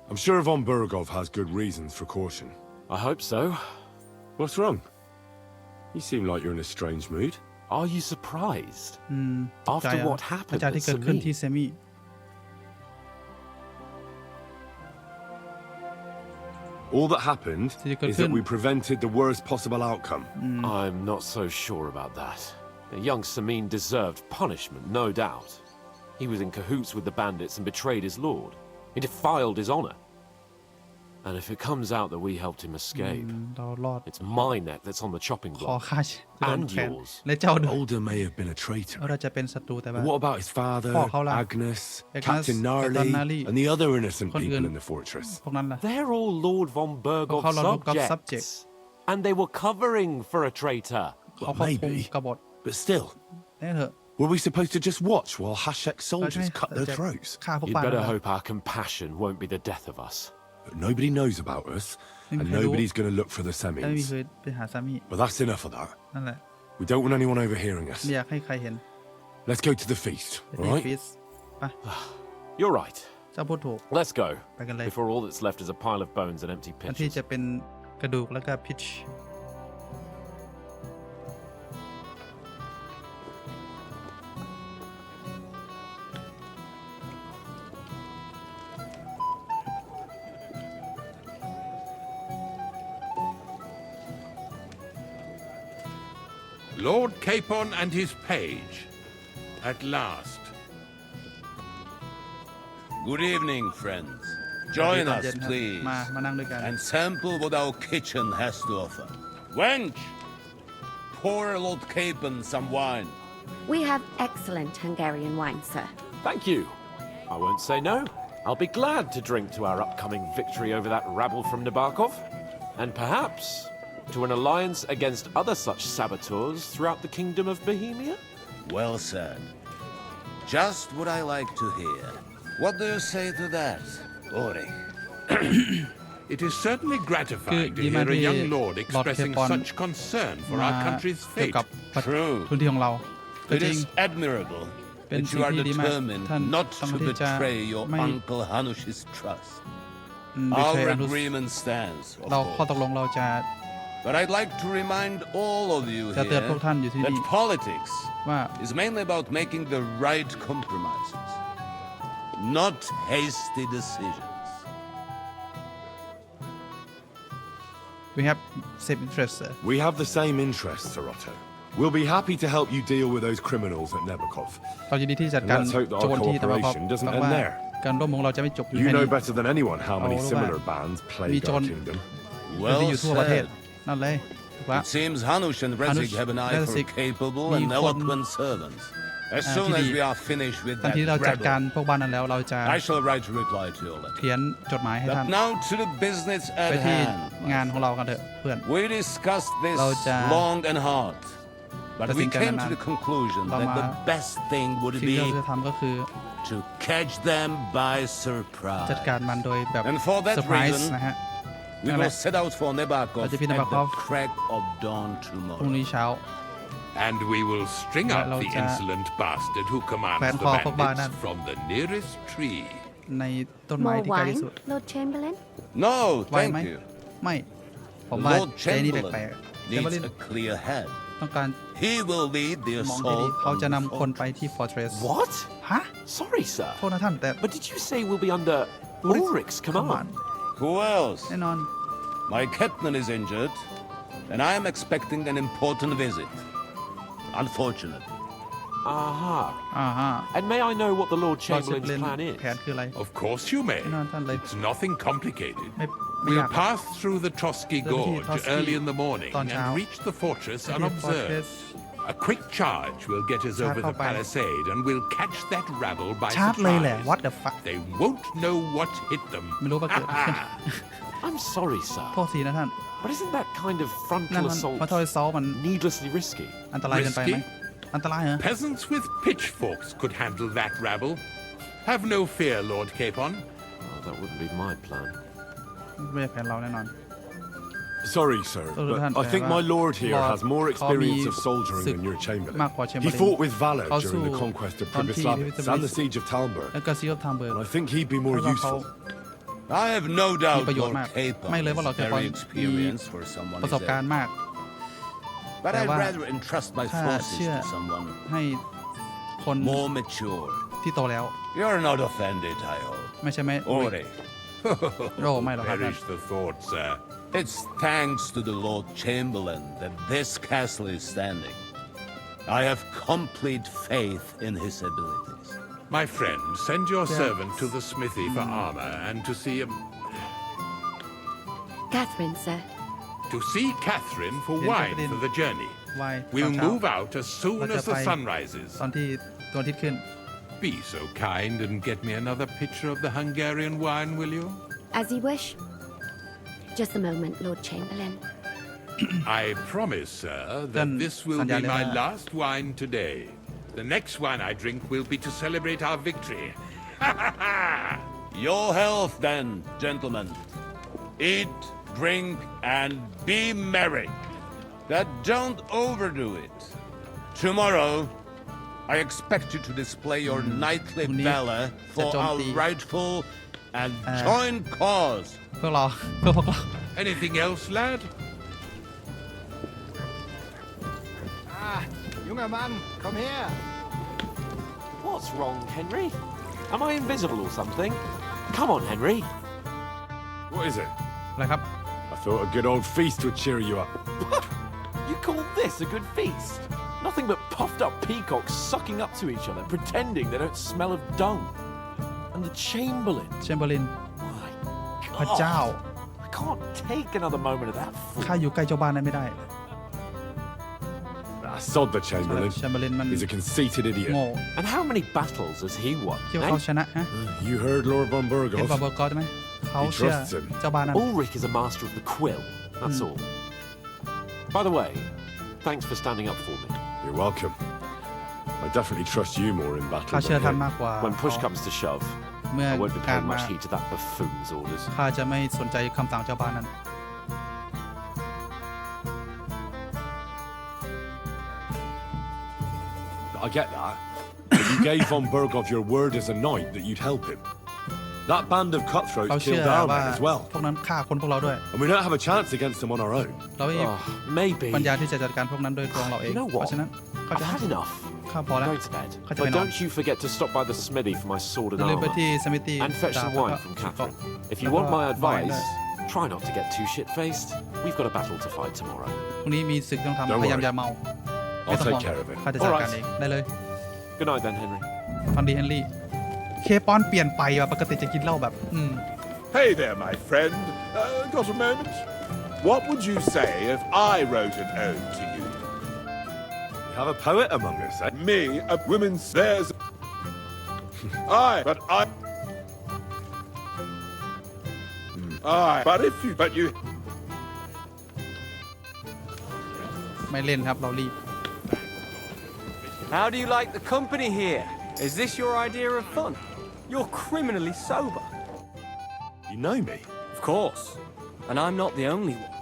I'm sure Von Burgov has good reasons for caution. I hope so. What's wrong? You seem like you're in a strange mood. Are you surprised? ตกใจ After อะ what อา happened จารย์ at ที่เกิดขึ้นที่ Samin. เซมิ All that happened is that we prevented the worst possible outcome. I'm not so sure about that. The young Samin deserved punishment, no doubt. He was in cahoots with the bandits and betrayed his lord. He defiled his honor. And if it comes out that we helped him escape, เรารอด it's my neck that's on the chopping ขอ block. ค่าโดน And แขน yours. และเจ้าด้วย Alder may have been a traitor. เราจะเป็นศัตรูแต่ว่า But what about his father,พ่อเขาล่ะ Agnes, Agnes, Captain Captain Gnarly, Gnarly, and the other innocent คนอื่น people in the fortress? พวกนั้นล่ะ They're all Lord von Burgov's เขา Lord von Burgov's subjects. And they were covering for a traitor. เขาควบคุม maybe. กบฏ But still, นี่เถอะ were we supposed to just watch while Hashek's เรา soldiers จะ cut their จะ throats? ฆ่าพวก You'd ปาน better นั่นแหละ hope our compassion won't be the death of us. But nobody knows about us, and Okay, nobody's going to look for the แต่ไม่มี Semins. เคยไปหาสามี But that's enough of that. นั่นแหละ We don't want anyone overhearing us. ไม่อยากให้ใครเห็น Let's go to the feast, all right? ฟีสไป You're right. เจ้าพูดถูก Let's go. ไปกันเลย Before all that's left is a pile of bones and empty อันที่ pitchers. จะเป็นกระดูกแล้วก็พิช Lord Capon and his page. At last. Good evening, friends. Join us, please, มานั่งด้วยกัน and sample what our kitchen has to offer. Wench, pour Lord Capon some wine. We have excellent Hungarian wine, sir. Thank you. I won't say no. I'll be glad to drink to our upcoming victory over that rabble from Nabokov, and perhaps to an alliance against other such saboteurs throughout the kingdom of Bohemia? Well said. Just what I like to hear. What do you say to that, Ori? It is certainly gratifying to ดีมาก hear a ที่ young lord ลอร์ดเค expressing ปอน such concern for มา our country's เกี่ยว fate. กับ True. พื้นที่ของเราก็ It จริง is admirable เป็น that สิ่ you ง are ที่ดีมาก determined ท่าน not ต้อง to ที่จะ betray your ไม่ uncle Hanush's trust. บิเทร Our อนุส agreement stands, of เราข้อ course. ตกลงเราจะ But I'd like to remind all of you จะเตือน here พวกท่านอยู่ที่ that นี่ politics ว่า is mainly about making the right compromises, not hasty decisions. we have same interest sir. We have the same interests, Sir Otto. We'll be happy to help you deal with those criminals at Nebokov. เรายินดีที่จะจัดการ Let's hope that โจ our รที่ตะวันตก cooperation doesn't แต่ end ว่า there. การร่วมมือของเราจะไม่จบอยู่ You แค่ know นี้ better than anyone how many เอาว่า similar bands มี plague โจร our kingdom. ที่อยู่ทั่วประเทศ said. นั่นเลยถูกละ It seems Hanush and Rezig Hanush, have an eye for Rezig capable มี and คน eloquent servants. As soon ที่ as ดี we are finished with ทัน that ทีเราจัดการ rebel, พวกบ้านนั้นแล้วเราจะ I shall write a reply to your letter. เขียนจดหมายให้ท่าน But now to the business ไป at ที่ hand. งานของเรากันเถอะเพื่อน We discussed this เราจะ long and hard, but ตัดสิ we นกัน came นา to น the conclusion เรา that มา the best thing would สิ่งที่เรา be จะทำก็คือ to catch them by จัดการ surprise. มันโดยแบบ And for เซอ that ร์ไพรส์ reason, นะฮะ we will set out for Nebakov เราจะพิจาร at ณา the Nebakov crack of dawn พรุ่ง tomorrow. นี้เช้า And we will string up the insolent bastard who commands Fan the call พวกบ้านนั่น bandits from the nearest tree. ในต้นไม้ More ที่ใกล้ที่ wine, สุด Lord Chamberlain? No, ไวไหม thank you. ไม่ ผมว่า Lord ใจนี่แปล Chamberlain กๆเจมเบอ needs ริน a clear head. ต้องการ He will lead the มองที่ดี assault เขา on จะ the นำคนไป fortress. ที่ fortress What? ฮะ Sorry, sir. โทษนะท่านแต่ But did you say we'll be under Ulrich's command? Who else? แน่นอน My captain is injured, and I am expecting an important visit. Unfortunately. Aha. อ่าฮะ And may I know what the Lord ลอร์ดเชฟ Chamberlain's เลน plan แผน is? คืออะไร Of course you may. แน่นอนท่านเลย It's nothing complicated. ไม่ยา We'll ก pass through the Trotsky เดินไปที่ Gorge Trotsky early in the morning ตอนเช้า and reach the fortress ที่ unobserved. fortress A quick charge will get us ชาร์จ over เข้า the ไป palisade and we'll catch that rabble by ชาร์จเลยแหละ surprise. what the fuck They won't know what hit them. ไม่รู้ว่าเกิดอะไรขึ้น I'm sorry, sir. โทษทีนะท่าน But isn't that kind of นั่น frontal มัน assault มาทอยซอลมัน needlessly risky? อันตรายเกินไปไหม Risky? อันตรายเหรอ Peasants with pitchforks could handle that rabble. Have no fear, Lord Capon. Oh, that wouldn't be my plan. ไม่ใช่แผนเราแน่นอน Sorry, sir, Oh, but Lord, I think my lord here Lord, has more experience of Kami soldiering than your มากกว่า chamberlain. He Chamberlain fought with valor เขา during the สู้ conquest of ตอนที่ Pribyslavitz and the siege of Talmberg, แล้วก็ซีออฟทามเบิร์ก and I think he'd be more แล้วก็เขา useful. I have no doubt มีประโยชน์ Lord มาก Capon ไม่เลยว่า is เราแค่ very มี experienced for someone ประสบ his การณ์ age. มาก But แต่ I'd ว่า rather entrust my ถ้า forces เชื่อ to someone ให้คน more mature. ที่โตแล้ว You're not offended, I hope. ไม่ใช่ไหม Ori. โอ้ไม่หรอกครับ Perish the thought, sir. It's thanks to the Lord Chamberlain that this castle is standing. I have complete faith in his abilities. My friend, send your Yeah. servant to the smithy for armor and to see Catherine, sir. Catherine for Yeah, wine Catherine. for the journey. วาย We'll ตอนเช้า move out as soon เรา as จะ the ไป sun rises. ตอนที่ดวงอาทิตย์ขึ้น Be so kind and get me another pitcher of the Hungarian wine, will you? As you wish. Just a moment, Lord Chamberlain. I promise, sir, that Then this will be Sanjay my Lena. last wine today. The next wine I drink will be to celebrate our victory. Your health, then, gentlemen. Eat, drink, and be merry. that don't overdo it. Tomorrow, I expect you to display your knightly valor for our rightful and joint cause. พวกเราเพื่อพวกเรา Anything else, lad? Younger man, come here. What's wrong, Henry? Am I invisible or something? Come on, Henry. What is it? อะไรครับ I thought a good old feast would cheer you up. You call this a good feast? Nothing but puffed up peacocks sucking up to each other, pretending they don't smell of dung. And the Chamberlain. แชมเบอร์ลิน My พระเจ้า I can't take another moment of that ข้า fool. อยู่ใกล้เจ้าบ้านนั้นไม่ได้ Ah, sod the Chamberlain. แชมเบอร์ลินมัน He's a conceited โง่ idiot. And how many battles has he won? คิดว่า eh? เขาชนะฮะ You heard Lord von เห็น Burgos? บาเบอร์กอสไหมเขาเชื่อ trusts him. เจ้าบ้านนั้น Ulrich is a master of the quill, that's all. By the way, thanks for standing up for me. You're welcome. I definitely trust you more in battle ข้าเชื่อ than ท่าน him. มากกว่า When push comes to shove, เมื่อ I won't be การ paying มา much heed to that buffoon's orders. ข้าจะไม่สนใจคำสั่งเจ้าบ้านนั้น I get that. But you gave von Burgov your word as a knight that you'd help him. That band of เขา cutthroats เชื่อ killed our ว่า men as well. พวกนั้นฆ่าคนพวกเราด้วย And we don't have a chance against them on our own. เราไม่มี Maybe. ปัญญาที่จะจัดการพวกนั้นโดยตัวเราเอง You know เพ what? ราะฉะนั้นเขา I've จะ had enough. ข้าพอแล้ว Go to bed. Catch But me now. don't you forget to stop by the smithy for my sword อ and ย่าลืมไป armor. ที่สมิธตี้ And fetch some wine from Catherine. If you want my advice, try not to get too shit-faced. We've got a battle to fight tomorrow. พรุ่งนี้มีศึกต้อง Don't ทำพยายาม worry. อย่าเมาไม่ I'll ต้องห่ว take ง care of it. ข้าจะจัดการเองได้เลย Good night then, Henry. ฟันดีเฮนรี่เคปอนเปลี่ยนไปว่ะปกติจะกินเหล้าแบบHey there, my friend. Got a moment? What would you say if I wrote an ode to you? We have a poet among us, eh? Me, a woman's there's. But if you. ไม่เล่นครับเรารีบ How do you like the company here? Is this your idea of fun? You're criminally sober. You know me. Of course. And I'm not the only one.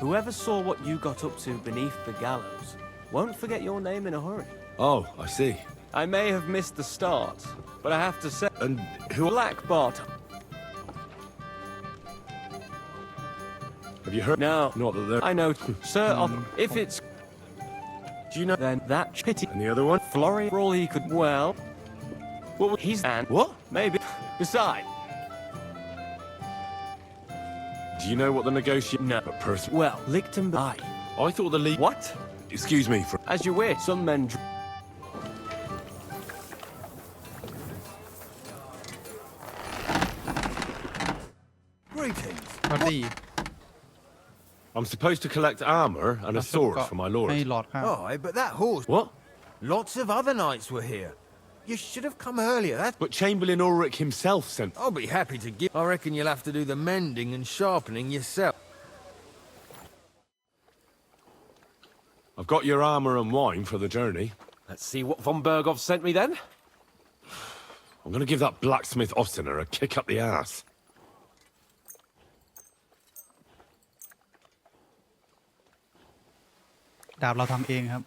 Whoever saw what you got up to beneath the gallows won't forget your name in a hurry. Oh, I see. I may have missed the start, but I have to say, And who Black Bart. have you heard? No, Not that they're. I know, sir. If it's, do you know then that pity And the other one? Florrie, for all he could. Well, he's and What? maybe. Besides, Do you know what the negotiation? No. But person. well, Lichtenberg. I thought the league. What? Excuse me for. As you wish. Some men. Greetings. ปาร์ตี้ I'm supposed to collect armor and a sword for my lord. ให้หลอดข้า Aye, but that horse... What? Lots of other knights were here. You should have come earlier. But Chamberlain Ulrich himself sent. I'll be happy to give... I reckon you'll have to do the mending and sharpening yourself. I've got your armor and wine for the journey. Let's see what von Burgov sent me then. I'm going to give that blacksmith Ostener a kick up the ass. ดาบเราทำเองครับ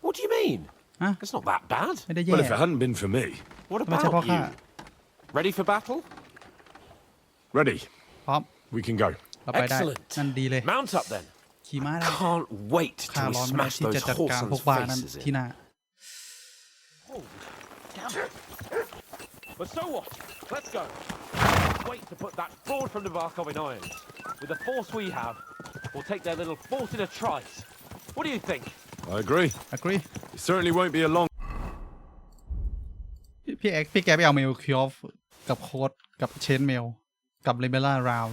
What do you mean? Huh? It's not that bad. ไม่ได้แย่ Well, if it hadn't been for me. What ไม่ใช่เพราะ about ข้า you? Ready for battle? Ready. พร้อม We can go. เราไปได้ Excellent. นั่นดีเลย Mount up then. ขี่ม้าได้ Can't wait ข้า till we ร้อนมาก smash ที่จะ those จัดการพวก whoreson บ้านั้น faces ที่ in. หน้า But so what? Let's go. Wait to put that fraud from Navarkov in irons. With the force we have, we'll take their little fort in a trice. What do you think? I agree. agree It certainly won't be a long. พี่แกไปเอาเมลคิออฟกับโค้ดกับเชนเมลกับเลเบล่าราว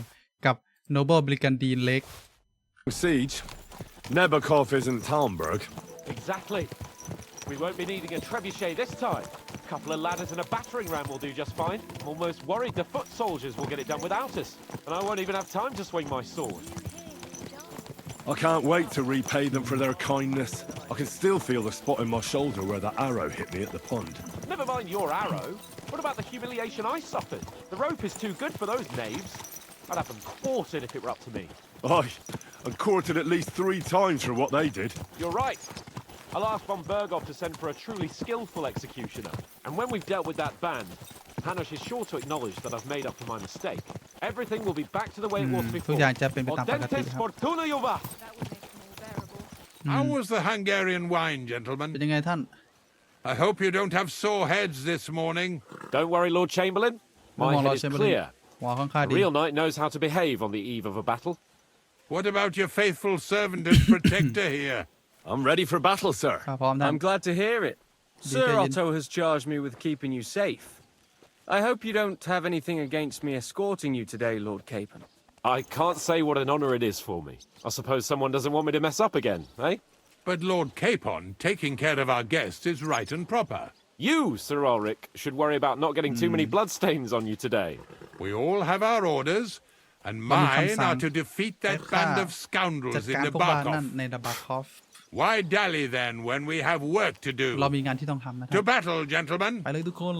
กับโนเบิลบริกันดีนเล็ก Siege. Nebakov isn't Talmberg. Exactly. We won't be needing a trebuchet this time. A couple of ladders and a battering ram will do just fine. I'm almost worried the foot soldiers will get it done without us. And I won't even have time to swing my sword. I can't wait to repay them for their kindness. I can still feel the spot in my shoulder where that arrow hit me at the pond. Never mind your arrow. What about the humiliation I suffered? The rope is too good for those knaves. I'd have them quartered if it were up to me. Aye, and quartered at least 3 times for what they did. You're right. I'll ask von Berghoff to send for a truly skillful executioner. And when we've dealt with that band, Hanush is sure to acknowledge that I've made up for my mistake. Everything will be back to the way it was ทุก before. อย่างจะเป็นไปตามปกติ Audentes ครับ fortuna Jova. How was the Hungarian wine, gentlemen? เป็นยังไงท่าน I hope you don't have sore heads this morning. Don't worry, Lord Chamberlain. My head is clear. หัวค่อนข้าง A ดี real knight knows how to behave on the eve of a battle. What about your faithful servant and protector here? I'm ready for battle, sir. ครับพร้อมท่าน I'm glad to hear it. Sir Detailed. Otto has charged me with keeping you safe. I hope you don't have anything against me escorting you today, Lord Capon. I can't say what an honor it is for me. I suppose someone doesn't want me to mess up again, eh? But Lord Capon, taking care of our guests is right and proper. You, Sir Ulrich, should worry about not getting too many bloodstains on you today. We all have our orders, and mine are to defeat that band of จัด scoundrels in การ the พวกบ้านนั่น Barkov. ในดับบาคอฟ Why dally then when we have work to เรา do? มีงานที่ต้องทำนะท่า To น battle, gentlemen. ไปเลยทุกคน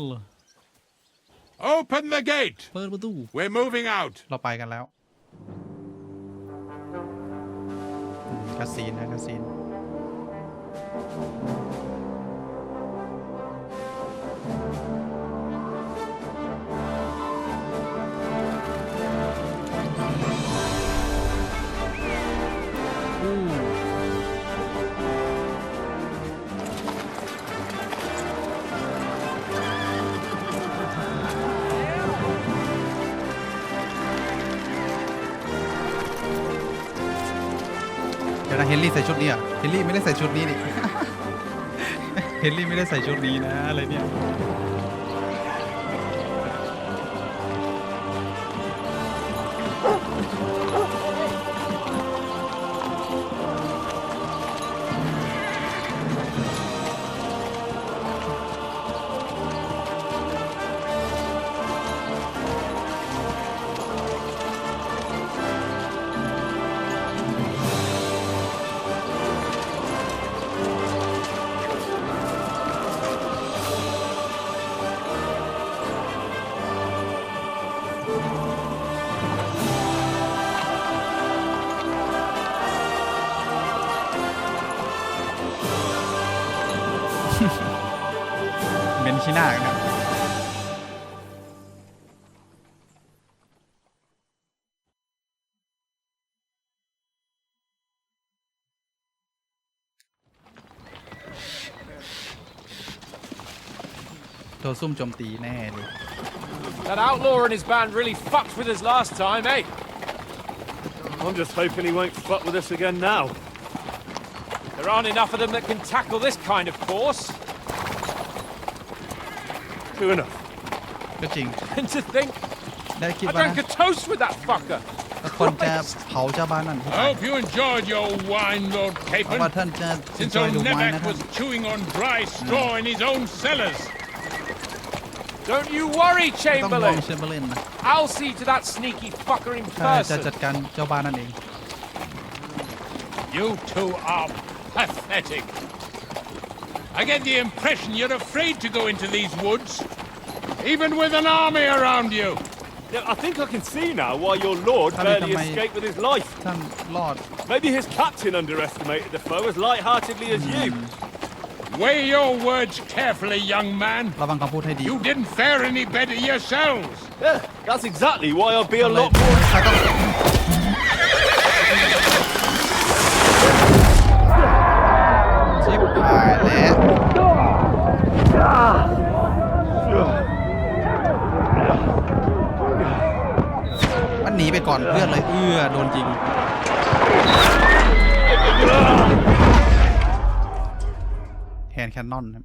Open the gate. เปิดประตู We're moving out. เราไปกันแล้วคาซีนนะคาซีนเดี๋ยวนะเฮนรี่ใส่ชุดนี้อ่ะเฮนรี่ไม่ได้ใส่ชุดนี้นี่ เฮนรี่ไม่ได้ใส่ชุดนี้นะอะไรเนี่ยเมนขี้หน้ากันครับโดนซุ่มโจมตีแน่เลย That outlaw and his band really fucked with us last time, eh? I'm just hoping he won't fuck with us again now. There aren't enough of them that can tackle this kind of force. True enough. ก็จริง And to think, ได้คิด I ว่า drank a toast with that fucker. คนจะเผาเจ้าบ้านนั่น I hope you enjoyed your wine, Lord เพราะว่า Capon. ท่านจะ Since จอย old ดูไว้นะ Nevek ท่าน was chewing on dry straw in his own cellars. Don't you worry, ต้องมอง Chamberlain. เชมเบอร์เลนนะ I'll see to that sneaky fucker in ข้าจะ person. จัดการเจ้าบ้านนั่นเอง You two are pathetic. I get the impression you're afraid to go into these woods, even with an army around you. Yeah, I think I can see now why your lord barely escaped with his life. ท่านรอด Maybe his captain underestimated the foe as light-heartedly as you. Weigh your words carefully, young man. ระวังคำพูดให้ดี You didn't fare any better yourselves. Yeah, that's exactly why I'll be a lot more... ข้าต้องชิบหายแล้วมันหนีไปก่อนเพื่อนเลยโดนจริงแฮนด์แคนนอนครับ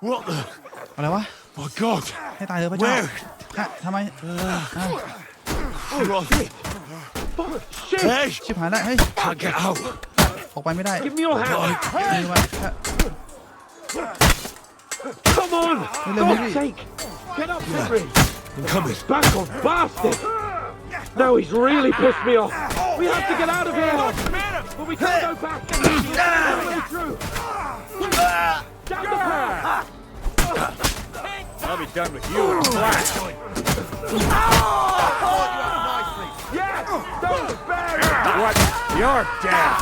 What the? อะไรวะ My God! ให้ตายเลยพระเจ้าทำไม Hey! ชิบหายแล้วเฮ้ย Can't get out. ออกไปไม่ได้ Give me your hand. นี่วะ Come on. เร็วๆนี่ Get up, Henry. I'm coming. Back off, bastard. Now he's really pissed me off. We have to get out of here. But we can't go back. All the way through. Down the path. I'll be done with you in a flash. Yes! Don't spare him! What? You're dead.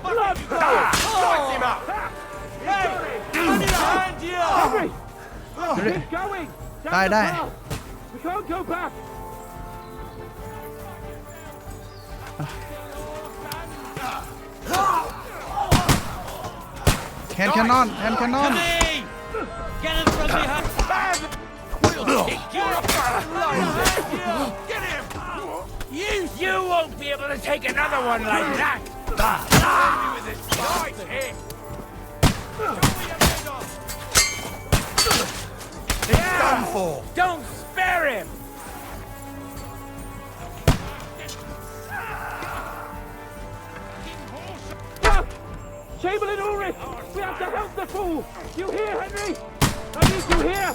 Blood flow! Slice him up! Hey! I need a hand here! Henry! Keep going! Down the path. We can't go back. แคนนอนแคนนอน Get him from behind! Get him! You won't be able to take another one like that! With his nice head! It's done for. Don't spare him! Look! Chamberlain Ulrich! We have to help the fool! You hear, Henry? I need you here!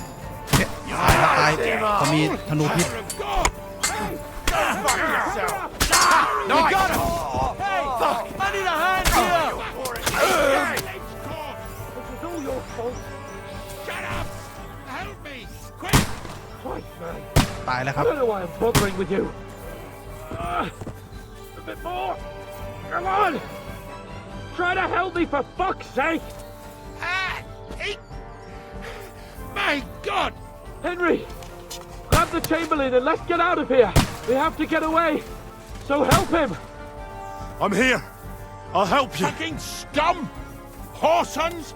ตายเขามีธนูพิษ Fuck yourself! No, I got him! Hey! I need a hand here! This is all your fault. Shut up! Help me! Quick! Christ, man. ตายแล้วค I รับ don't know why I'm bothering with you. A bit more. Come on. Try to help me for fuck's sake. My God! Henry, grab the Chamberlain and let's get out of here. We have to get away. So help him. I'm here. I'll help you. Fucking scum! Whoresons!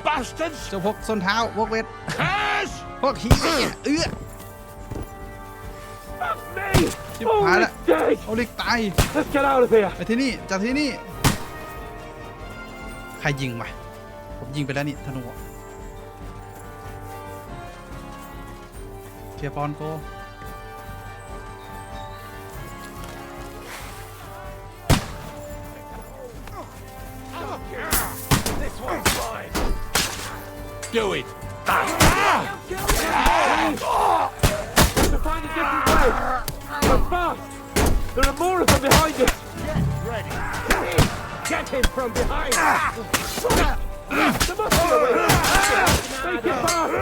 Bastards! เจ้าพวกส้นเท้าพวกเวท Curs! พวกขี้เอื้อ Fuck me. ชิบหายละ Ulrich's dead. โอลิกตาย Let's get out of here. ไปที่นี่จากที่นี่ใครยิงวะผมยิงไปแล้วนี่ธนูเคลียร์ปอนโก This one's mine! Do it! We have to find a different way. But fast. There are more of them behind us. Get ready! Get him from behind. There must be a way. Make it fast.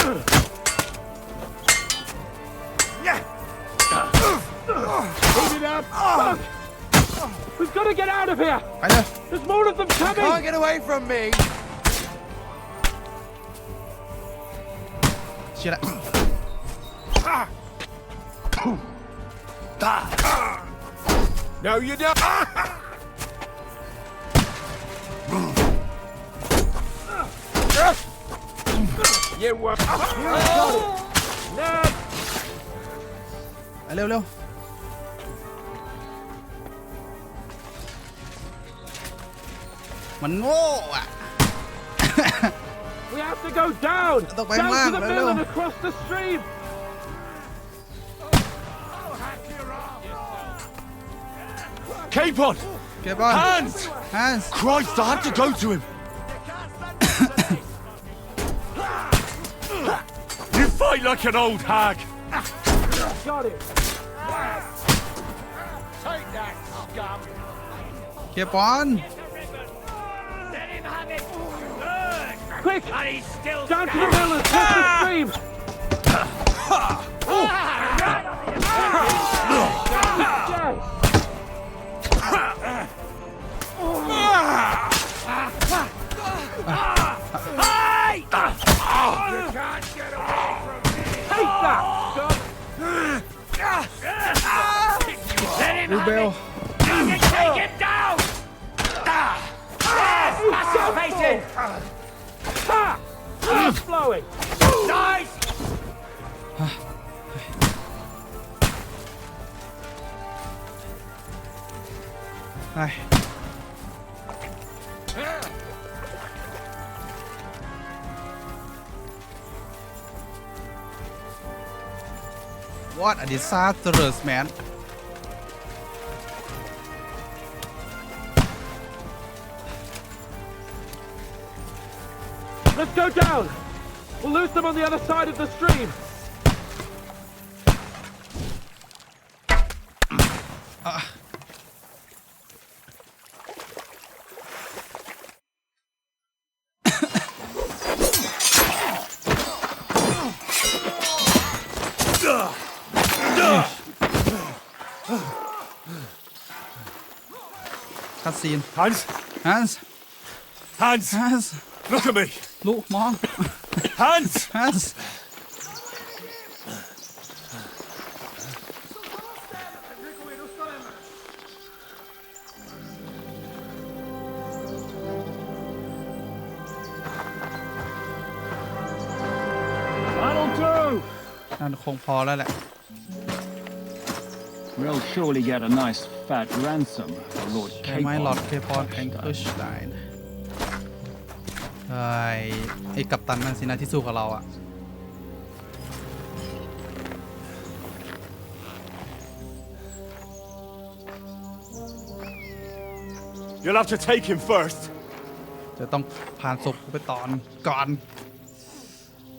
Keep it up. Fuck. We've got to get out of here. ไปเลย There's more of them coming. Can't get away from me. เชี่ยละ No, you don't. You were. You got it. Ned. ไปเร็วเร็วมันโง่อะ We have to go down. Don't Down mind to the man, mill no. and across the stream. เก็บบอล Hands! hands Christ, I have to go to him. You fight like an old hag. Got it. Take that, scum! เคลียร์บอล Let him have it! Good! Quick. And he's still Down to the mill and across the stream. Yes. Hey! You can't get away from me! Take that. Let him รูเบ have ล it! You can take him down! Yes! Muscle facing! Ha! Blood flowing. Nice! ไป What a disastrous man Let's go down. We'll lose them on the other side of the stream. คัดซีน Hans! Hans Hans! Hans Look at me! ลูกมอง Hans! Hans That'll do! นั่นคงพอแล้วแหละ We'll surely get a nice fat ransom for Lord ใช่ไหม Capon. หลอดเคปอนแองเกิลสไตน์ไอ้กัปตันนั่นสินะที่สู้กับเราอ่ะ You'll have to take him first. จะต้องผ่านศพไปก่อน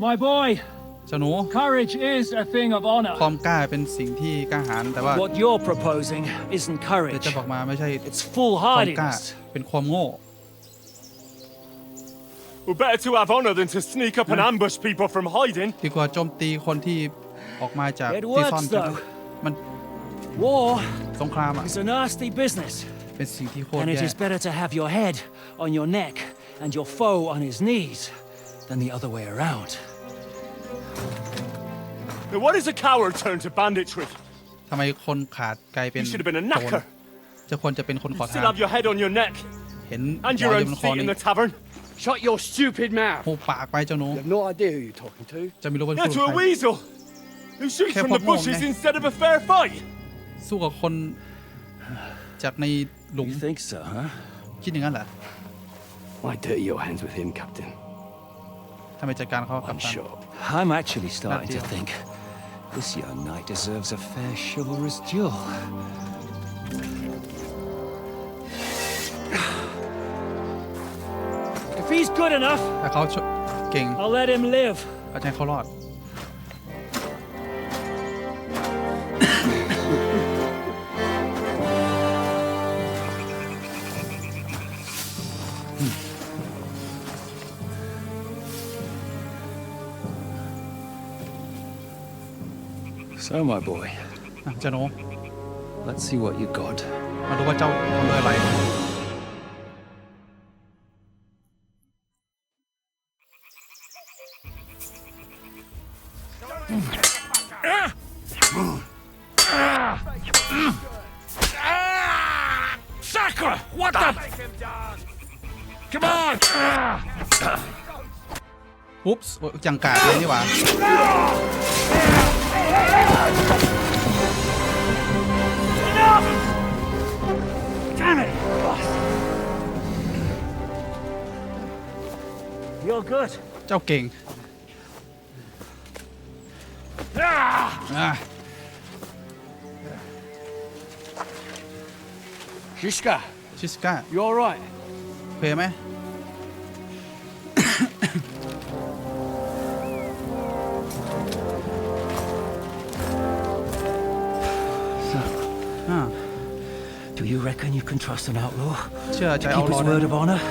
My boy, เจ้าหนู courage is a thing of honor. ความกล้าเป็นสิ่งที่กล้าหาญแต่ว่า What you're proposing isn't เดี๋ยว courage. จะบอกมาไม่ใช่ It's ความกล้า foolhardiness. เป็นความโง่ We're better to have honor than to sneak up and ambush people from hiding. ดีกว่าโจมตีคนที่ออกมาจาก It ที่ซ่อน works กัน though. มัน War สงครามอ่ะ is a nasty business, เป็นสิ่งที่โคตร and it แย่ is better to have your head on your neck and your foe on his knees than the other way around. Now what is a coward turned to banditry? ทำไมคนขาดกลายเป็น You should have been a โจร knacker. จะควรจะเป็นคนขอทา Still น have your head on your neck เห็น and หม your ออยู่ own บนคอ seat in นี่ the tavern. Shut your stupid mouth. หูปากไปเจ้าหนู You have no idea who you're talking to. จะไม่รู้ว่า Yeah, พูด to กับ a ใคร weasel who shoots from the Careful, bushes Mom, instead of a fair fight. สู้กับคนจากในหลุม You think so, huh? คิดอย่างนั้นเหรอ Why dirty your hands with him, Captain? ทำไมจัดการเขากับ I'm ตัน sure. I'm actually starting to deal. think this young knight deserves a fair chivalrous duel. If he's good enough, ถ้าเขาเก่ง I'll let him live. ก็จะให้เขารอด So, my boy, เจ้าหนู let's see what you got. มาดูว่าเจ้าทำด้วยอะไร Sacre! What the? Come on! อุ๊ปส์จังกาดเลยนี่หว่า Damn it! You're good. เจ้าเก่ง Shishka, ชิสก้า you all right? โอเคไหม Do you reckon you can trust an outlaw? เชื่อใจ To เอา keep รอ his ได้ word of honor?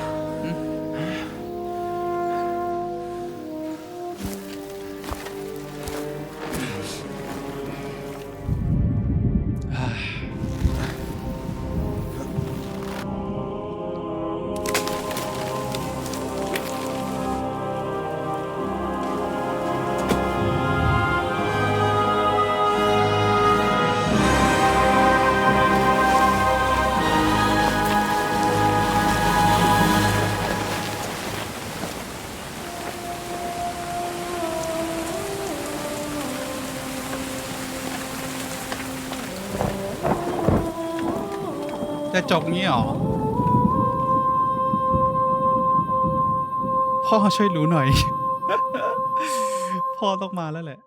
จะจบงี้เหรอ พ่อช่วยรู้หน่อย พ่อต้องมาแล้วแหละ